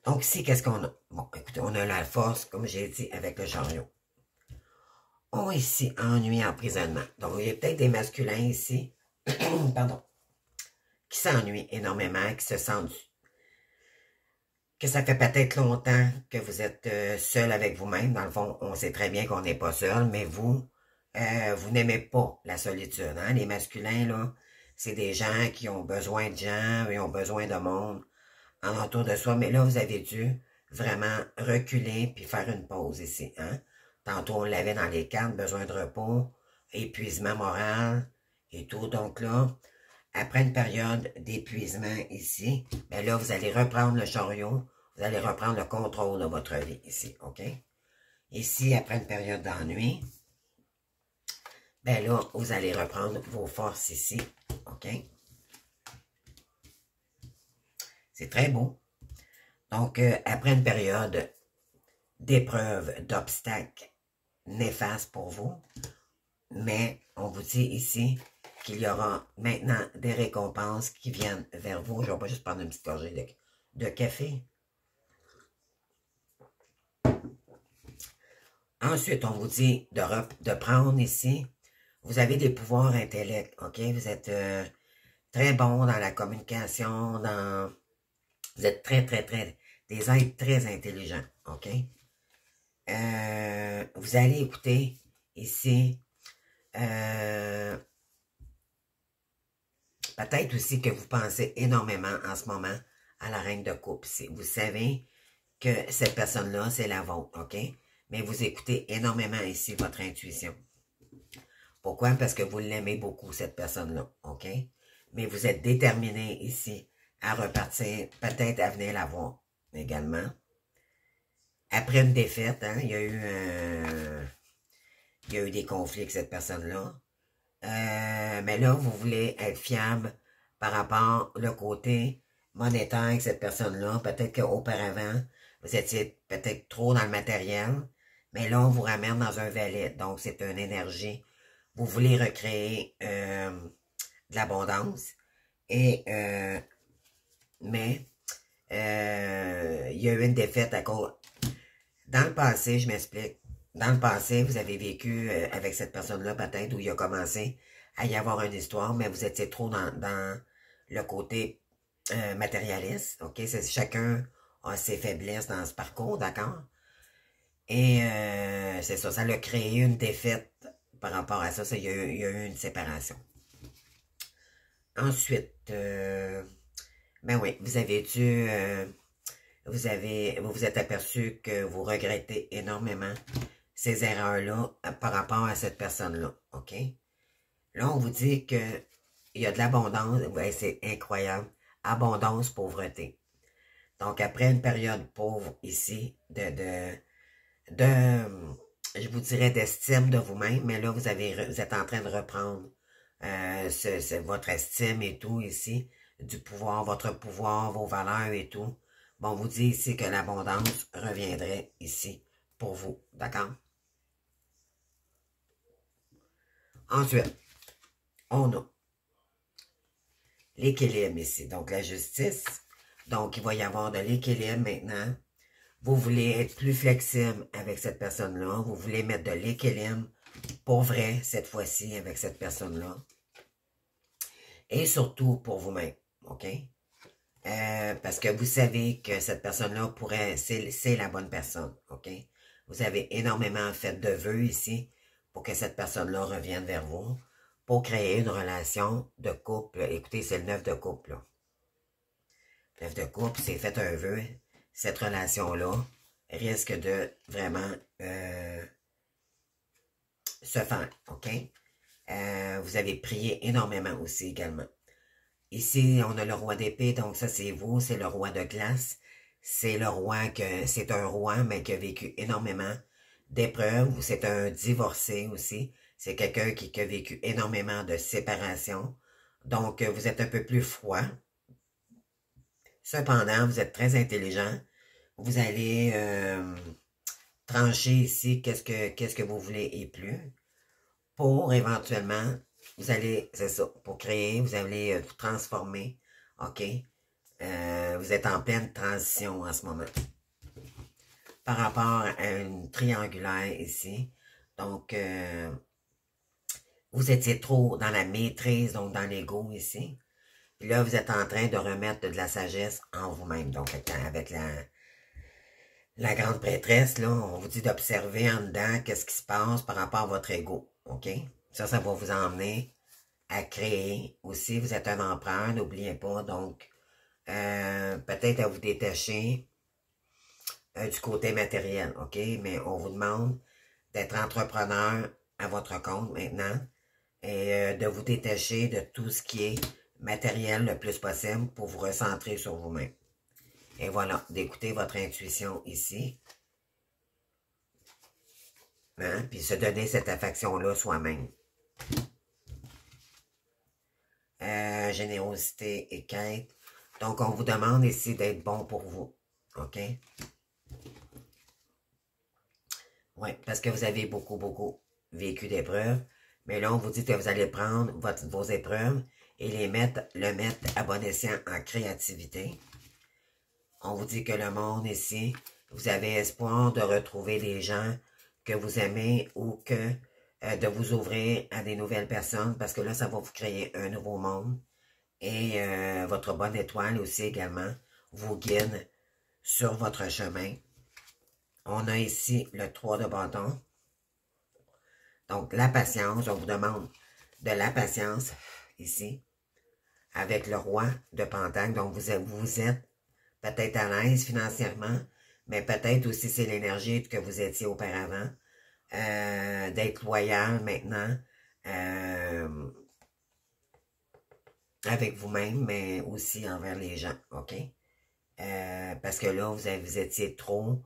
Donc ici, qu'est-ce qu'on a? Bon, écoutez, on a la force, comme j'ai dit, avec le chariot. On a ici, ennui, emprisonnement. Donc, il y a peut-être des masculins ici, pardon, qui s'ennuient énormément, qui se sentent que ça fait peut-être longtemps que vous êtes seul avec vous-même. Dans le fond, on sait très bien qu'on n'est pas seul, mais vous n'aimez pas la solitude. Hein? Les masculins, là, c'est des gens qui ont besoin de gens, ils ont besoin de monde autour de soi. Mais là, vous avez dû vraiment reculer puis faire une pause ici. Hein? Tantôt, on l'avait dans les cartes, besoin de repos, épuisement moral et tout. Donc là, après une période d'épuisement ici, ben là, vous allez reprendre le chariot, vous allez reprendre le contrôle de votre vie ici, OK? Ici, après une période d'ennui, ben là, vous allez reprendre vos forces ici, OK? C'est très beau. Donc, après une période d'épreuves, d'obstacles néfastes pour vous, mais on vous dit ici qu'il y aura maintenant des récompenses qui viennent vers vous. Je vais pas juste prendre une petite gorgée de café. Ensuite, on vous dit de prendre ici, vous avez des pouvoirs intellect, ok? Vous êtes très bon dans la communication, vous êtes des êtres très intelligents, ok? Vous allez écouter ici, peut-être aussi que vous pensez énormément en ce moment à la reine de coupe. Vous savez que cette personne-là, c'est la vôtre, ok? Mais vous écoutez énormément ici votre intuition. Pourquoi? Parce que vous l'aimez beaucoup, cette personne-là, ok? Mais vous êtes déterminé ici à repartir, peut-être à venir la voir également. Après une défaite, hein, il y a eu des conflits avec cette personne-là. Mais là, vous voulez être fiable par rapport au côté monétaire avec cette personne-là. Peut-être qu'auparavant, vous étiez peut-être trop dans le matériel, mais là, on vous ramène dans un valet. Donc, c'est une énergie. Vous voulez recréer de l'abondance. Et, mais, il y a eu une défaite à cause... Dans le passé, je m'explique. Dans le passé, vous avez vécu avec cette personne-là, peut-être, où il a commencé à y avoir une histoire, mais vous étiez trop dans le côté matérialiste, ok? Chacun a ses faiblesses dans ce parcours, d'accord? Et c'est ça, ça a créé une défaite par rapport à ça, il y a eu une séparation. Ensuite, ben oui, vous avez dû... vous vous êtes aperçu que vous regrettez énormément ces erreurs-là par rapport à cette personne-là, ok? Là, on vous dit que il y a de l'abondance, ouais, c'est incroyable, abondance, pauvreté. Donc, après une période pauvre ici, je vous dirais d'estime de vous-même, mais là, vous êtes en train de reprendre votre estime et tout ici, du pouvoir, votre pouvoir, vos valeurs et tout. Bon, on vous dit ici que l'abondance reviendrait ici pour vous, d'accord? Ensuite, on a l'équilibre ici, donc la justice. Donc, il va y avoir de l'équilibre maintenant. Vous voulez être plus flexible avec cette personne-là. Vous voulez mettre de l'équilibre pour vrai, cette fois-ci, avec cette personne-là. Et surtout pour vous-même, OK? Parce que vous savez que cette personne-là c'est la bonne personne, OK? Vous avez énormément fait de vœux ici pour que cette personne-là revienne vers vous, pour créer une relation de couple. Écoutez, c'est le 9 de couple, là. 9 de couple, c'est fait un vœu. Cette relation-là risque de vraiment se faire, OK? Vous avez prié énormément aussi également. Ici, on a le roi d'épée, donc ça c'est vous, c'est le roi de glace. C'est le roi c'est un roi, mais qui a vécu énormément d'épreuves. C'est un divorcé aussi. C'est quelqu'un qui a vécu énormément de séparation. Donc, vous êtes un peu plus froid. Cependant, vous êtes très intelligent. Vous allez trancher ici qu'est-ce que vous voulez et plus. Pour éventuellement, vous allez, c'est ça, pour créer, vous allez vous transformer. OK? Vous êtes en pleine transition en ce moment. Par rapport à une triangulaire ici. Donc, vous étiez trop dans la maîtrise, donc dans l'ego ici. Puis là, vous êtes en train de remettre de la sagesse en vous-même. Donc, avec la grande prêtresse, là, on vous dit d'observer en dedans qu'est-ce qui se passe par rapport à votre ego. OK? Ça va vous emmener à créer aussi. Vous êtes un empereur, n'oubliez pas. Donc, peut-être à vous détacher du côté matériel. OK? Mais on vous demande d'être entrepreneur à votre compte maintenant et de vous détacher de tout ce qui est matériel le plus possible pour vous recentrer sur vous-même. Et voilà, d'écouter votre intuition ici. Hein? Puis se donner cette affection-là soi-même. Générosité et quête. Donc, on vous demande ici d'être bon pour vous. OK? Oui, parce que vous avez beaucoup vécu d'épreuves. Mais là, on vous dit que vous allez prendre vos épreuves et le mettre à bon escient en créativité. On vous dit que le monde ici, vous avez espoir de retrouver les gens que vous aimez ou que de vous ouvrir à des nouvelles personnes parce que là, ça va vous créer un nouveau monde. Et votre bonne étoile aussi également vous guide sur votre chemin. On a ici le 3 de bâton. Donc, la patience, on vous demande de la patience ici avec le roi de Pentacle. Donc, vous êtes peut-être à l'aise financièrement, mais peut-être aussi c'est l'énergie que vous étiez auparavant. D'être loyal maintenant avec vous-même, mais aussi envers les gens, OK? Parce que là, vous étiez trop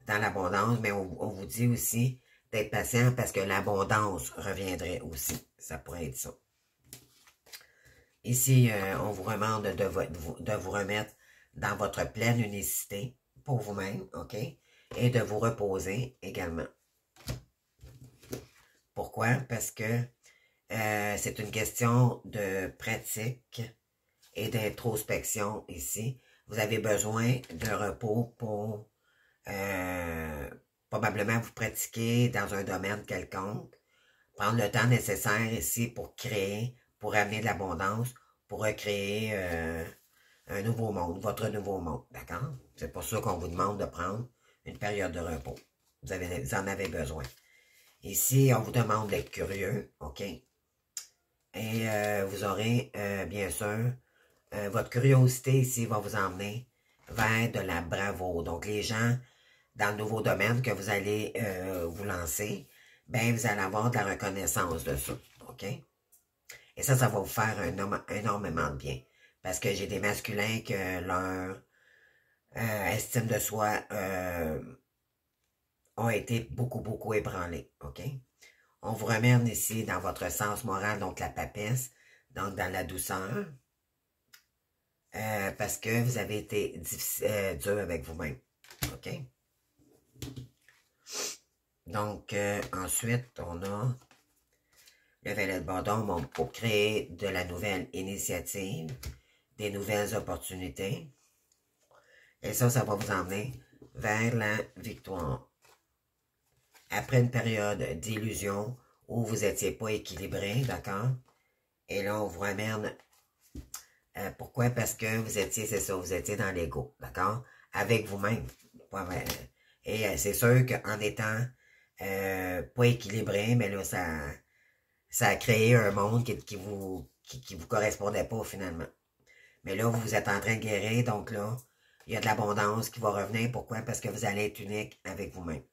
dans l'abondance, mais on vous dit aussi d'être patient parce que l'abondance reviendrait aussi. Ça pourrait être ça. Ici, on vous demande de vous remettre dans votre pleine unicité pour vous-même, OK? Et de vous reposer également. Pourquoi? Parce que c'est une question de pratique et d'introspection ici. Vous avez besoin de repos pour probablement vous pratiquer dans un domaine quelconque. Prendre le temps nécessaire ici pour créer, pour amener de l'abondance, pour recréer un nouveau monde, votre nouveau monde, d'accord? C'est pour ça qu'on vous demande de prendre une période de repos. Vous en avez besoin. Ici, on vous demande d'être curieux, OK? Et vous aurez, bien sûr, votre curiosité ici va vous emmener vers de la bravoure. Donc, les gens dans le nouveau domaine que vous allez vous lancer, ben vous allez avoir de la reconnaissance de ça, OK? Et ça va vous faire énormément de bien. Parce que j'ai des masculins que leur estime de soi ont été beaucoup ébranlés, OK? On vous ramène ici dans votre sens moral, donc la papesse, donc dans la douceur, parce que vous avez été dur avec vous-même, OK? Donc, ensuite, on a le valet de bâton pour créer de la nouvelle initiative, des nouvelles opportunités. Et ça va vous emmener vers la victoire. Après une période d'illusion où vous n'étiez pas équilibré, d'accord? Et là, on vous ramène. Pourquoi? Parce que vous étiez, c'est ça, vous étiez dans l'ego, d'accord? Avec vous-même. Et c'est sûr qu'en étant pas équilibré, mais là, ça a créé un monde qui vous correspondait pas finalement. Mais là, vous êtes en train de guérir, donc là, il y a de l'abondance qui va revenir. Pourquoi? Parce que vous allez être unique avec vous-même.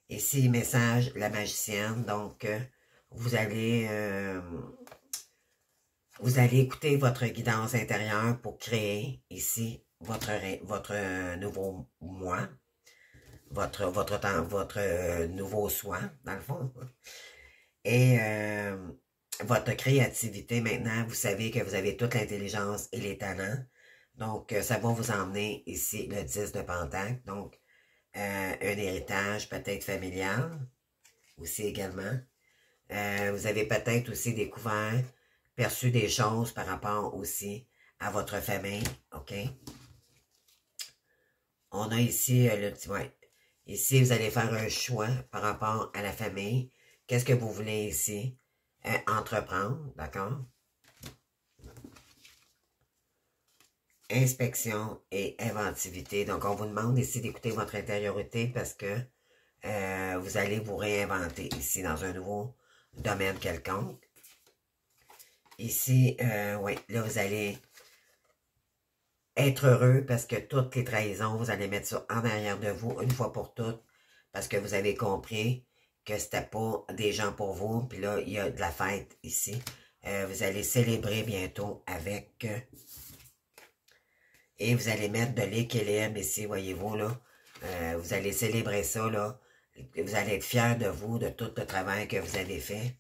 Ici, message, la magicienne, donc vous allez écouter votre guidance intérieure pour créer ici votre nouveau moi, votre nouveau soi, dans le fond. Et votre créativité, maintenant, vous savez que vous avez toute l'intelligence et les talents. Donc, ça va vous emmener ici le 10 de Pentacle. Donc, un héritage peut-être familial aussi également. Vous avez peut-être aussi découvert, perçu des choses par rapport aussi à votre famille, OK? On a ici le petit... Ouais. Ici, vous allez faire un choix par rapport à la famille. Qu'est-ce que vous voulez ici entreprendre, d'accord? Inspection et inventivité. Donc, on vous demande ici d'écouter votre intériorité parce que vous allez vous réinventer ici dans un nouveau domaine quelconque. Ici, oui, là, vous allez être heureux parce que toutes les trahisons, vous allez mettre ça en arrière de vous une fois pour toutes parce que vous avez compris que c'était pas des gens pour vous. Puis là, il y a de la fête ici. Vous allez célébrer bientôt avec... et vous allez mettre de l'équilibre ici, voyez-vous, là. Vous allez célébrer ça, là. Vous allez être fiers de vous, de tout le travail que vous avez fait.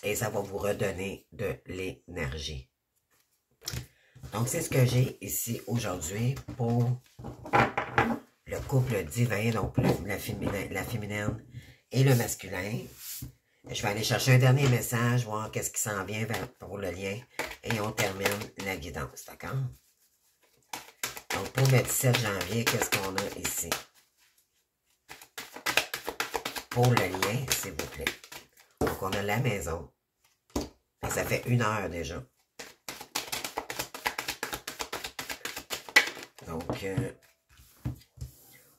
Et ça va vous redonner de l'énergie. Donc, c'est ce que j'ai ici aujourd'hui pour le couple divin, donc la féminine et le masculin. Je vais aller chercher un dernier message, voir qu'est-ce qui s'en vient pour le lien. Et on termine la guidance, d'accord? Donc, pour le 17 janvier, qu'est-ce qu'on a ici? Pour le lien, s'il vous plaît. Donc, on a la maison. Et ça fait 1 heure déjà. Donc,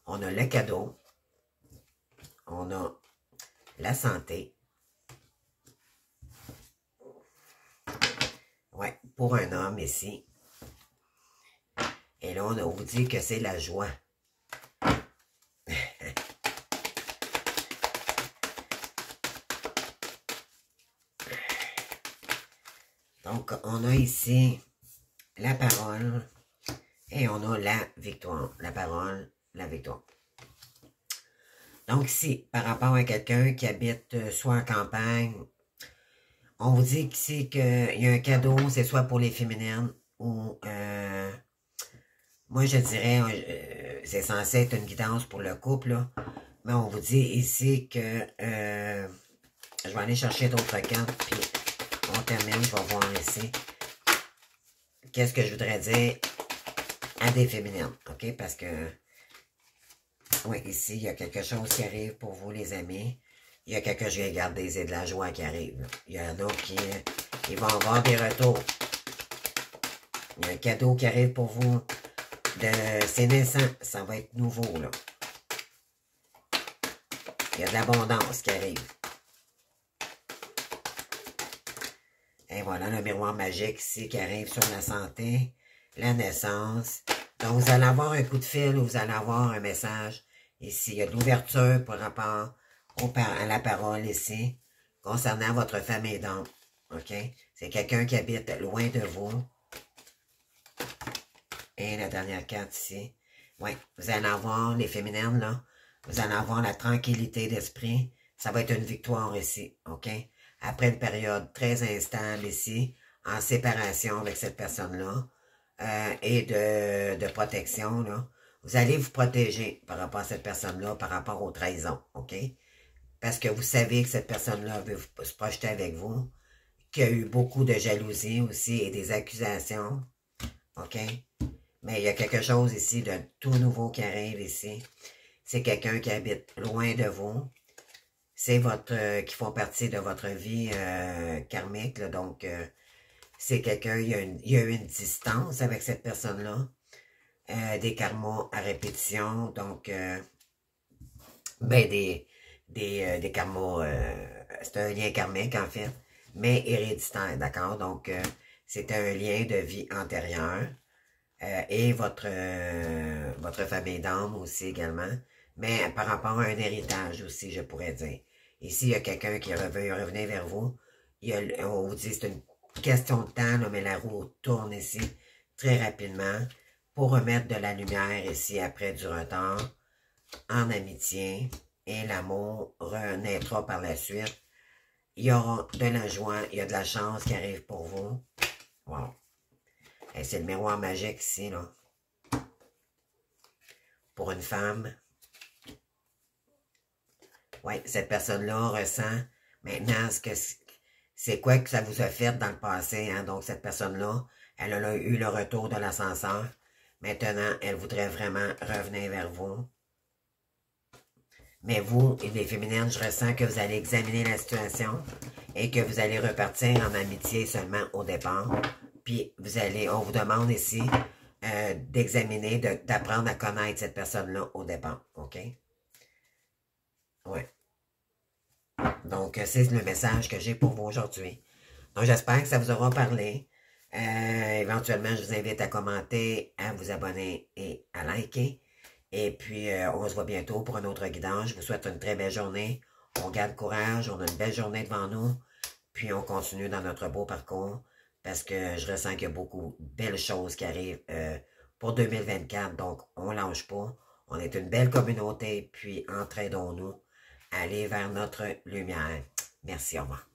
on a le cadeau. On a la santé. Ouais, pour un homme ici. Et là, on vous dit que c'est la joie. Donc, on a ici la parole et on a la victoire. La parole, la victoire. Donc ici, par rapport à quelqu'un qui habite soit en campagne, on vous dit ici qu'il y a un cadeau, c'est soit pour les féminines ou, moi je dirais, c'est censé être une guidance pour le couple, là, mais on vous dit ici que, je vais aller chercher d'autres cartes, puis on termine, je vais voir ici, qu'est-ce que je voudrais dire à des féminines, ok, parce que, oui, ici, il y a quelque chose qui arrive pour vous, les amis. Il y a quelque chose, je regarde et de la joie qui arrive. Là. Il y en a qui vont avoir des retours. Il y a un cadeau qui arrive pour vous. C'est naissant, ça va être nouveau, là. Il y a de l'abondance qui arrive. Et voilà, le miroir magique ici qui arrive sur la santé, la naissance. Donc, vous allez avoir un coup de fil ou vous allez avoir un message. Ici, il y a de l'ouverture par rapport à la parole ici, concernant votre famille d'âme. OK? C'est quelqu'un qui habite loin de vous. Et la dernière carte ici. Oui, vous allez avoir, les féminines, là, vous allez avoir la tranquillité d'esprit. Ça va être une victoire ici. OK? Après une période très instable ici, en séparation avec cette personne-là, et de protection, là, vous allez vous protéger par rapport à cette personne-là, par rapport aux trahisons, OK? Parce que vous savez que cette personne-là veut se projeter avec vous, qu'il y a eu beaucoup de jalousie aussi et des accusations, OK? Mais il y a quelque chose ici de tout nouveau qui arrive ici. C'est quelqu'un qui habite loin de vous. C'est qui font partie de votre vie karmique, là, donc c'est quelqu'un, il y a eu une distance avec cette personne-là. Des karmas à répétition, donc ben des karmas, c'est un lien karmique en fait, mais héréditaire, d'accord? Donc c'est un lien de vie antérieure et votre famille d'âme aussi également, mais par rapport à un héritage aussi, je pourrais dire. Ici, il y a quelqu'un qui veut revenir vers vous. On vous dit c'est une question de temps, là, mais la roue tourne ici très rapidement pour remettre de la lumière ici après du retard en amitié et l'amour renaîtra par la suite. Il y aura de la joie, il y a de la chance qui arrive pour vous. Wow. Et c'est le miroir magique ici, là. Pour une femme. Oui, cette personne-là ressent maintenant c'est quoi que ça vous a fait dans le passé, hein? Donc, cette personne-là, elle a eu le retour de l'ascenseur. Maintenant, elle voudrait vraiment revenir vers vous. Mais vous, les féminines, je ressens que vous allez examiner la situation et que vous allez repartir en amitié seulement au départ. Puis, on vous demande ici d'examiner, d'apprendre à connaître cette personne-là au départ. OK? Ouais. Donc, c'est le message que j'ai pour vous aujourd'hui. Donc, j'espère que ça vous aura parlé. Éventuellement, je vous invite à commenter, à vous abonner et à liker. Et puis, on se voit bientôt pour un autre guidage. Je vous souhaite une très belle journée. On garde courage, on a une belle journée devant nous. Puis, on continue dans notre beau parcours parce que je ressens qu'il y a beaucoup de belles choses qui arrivent pour 2024. Donc, on lâche pas. On est une belle communauté. Puis, entraidons-nous à aller vers notre lumière. Merci, au revoir.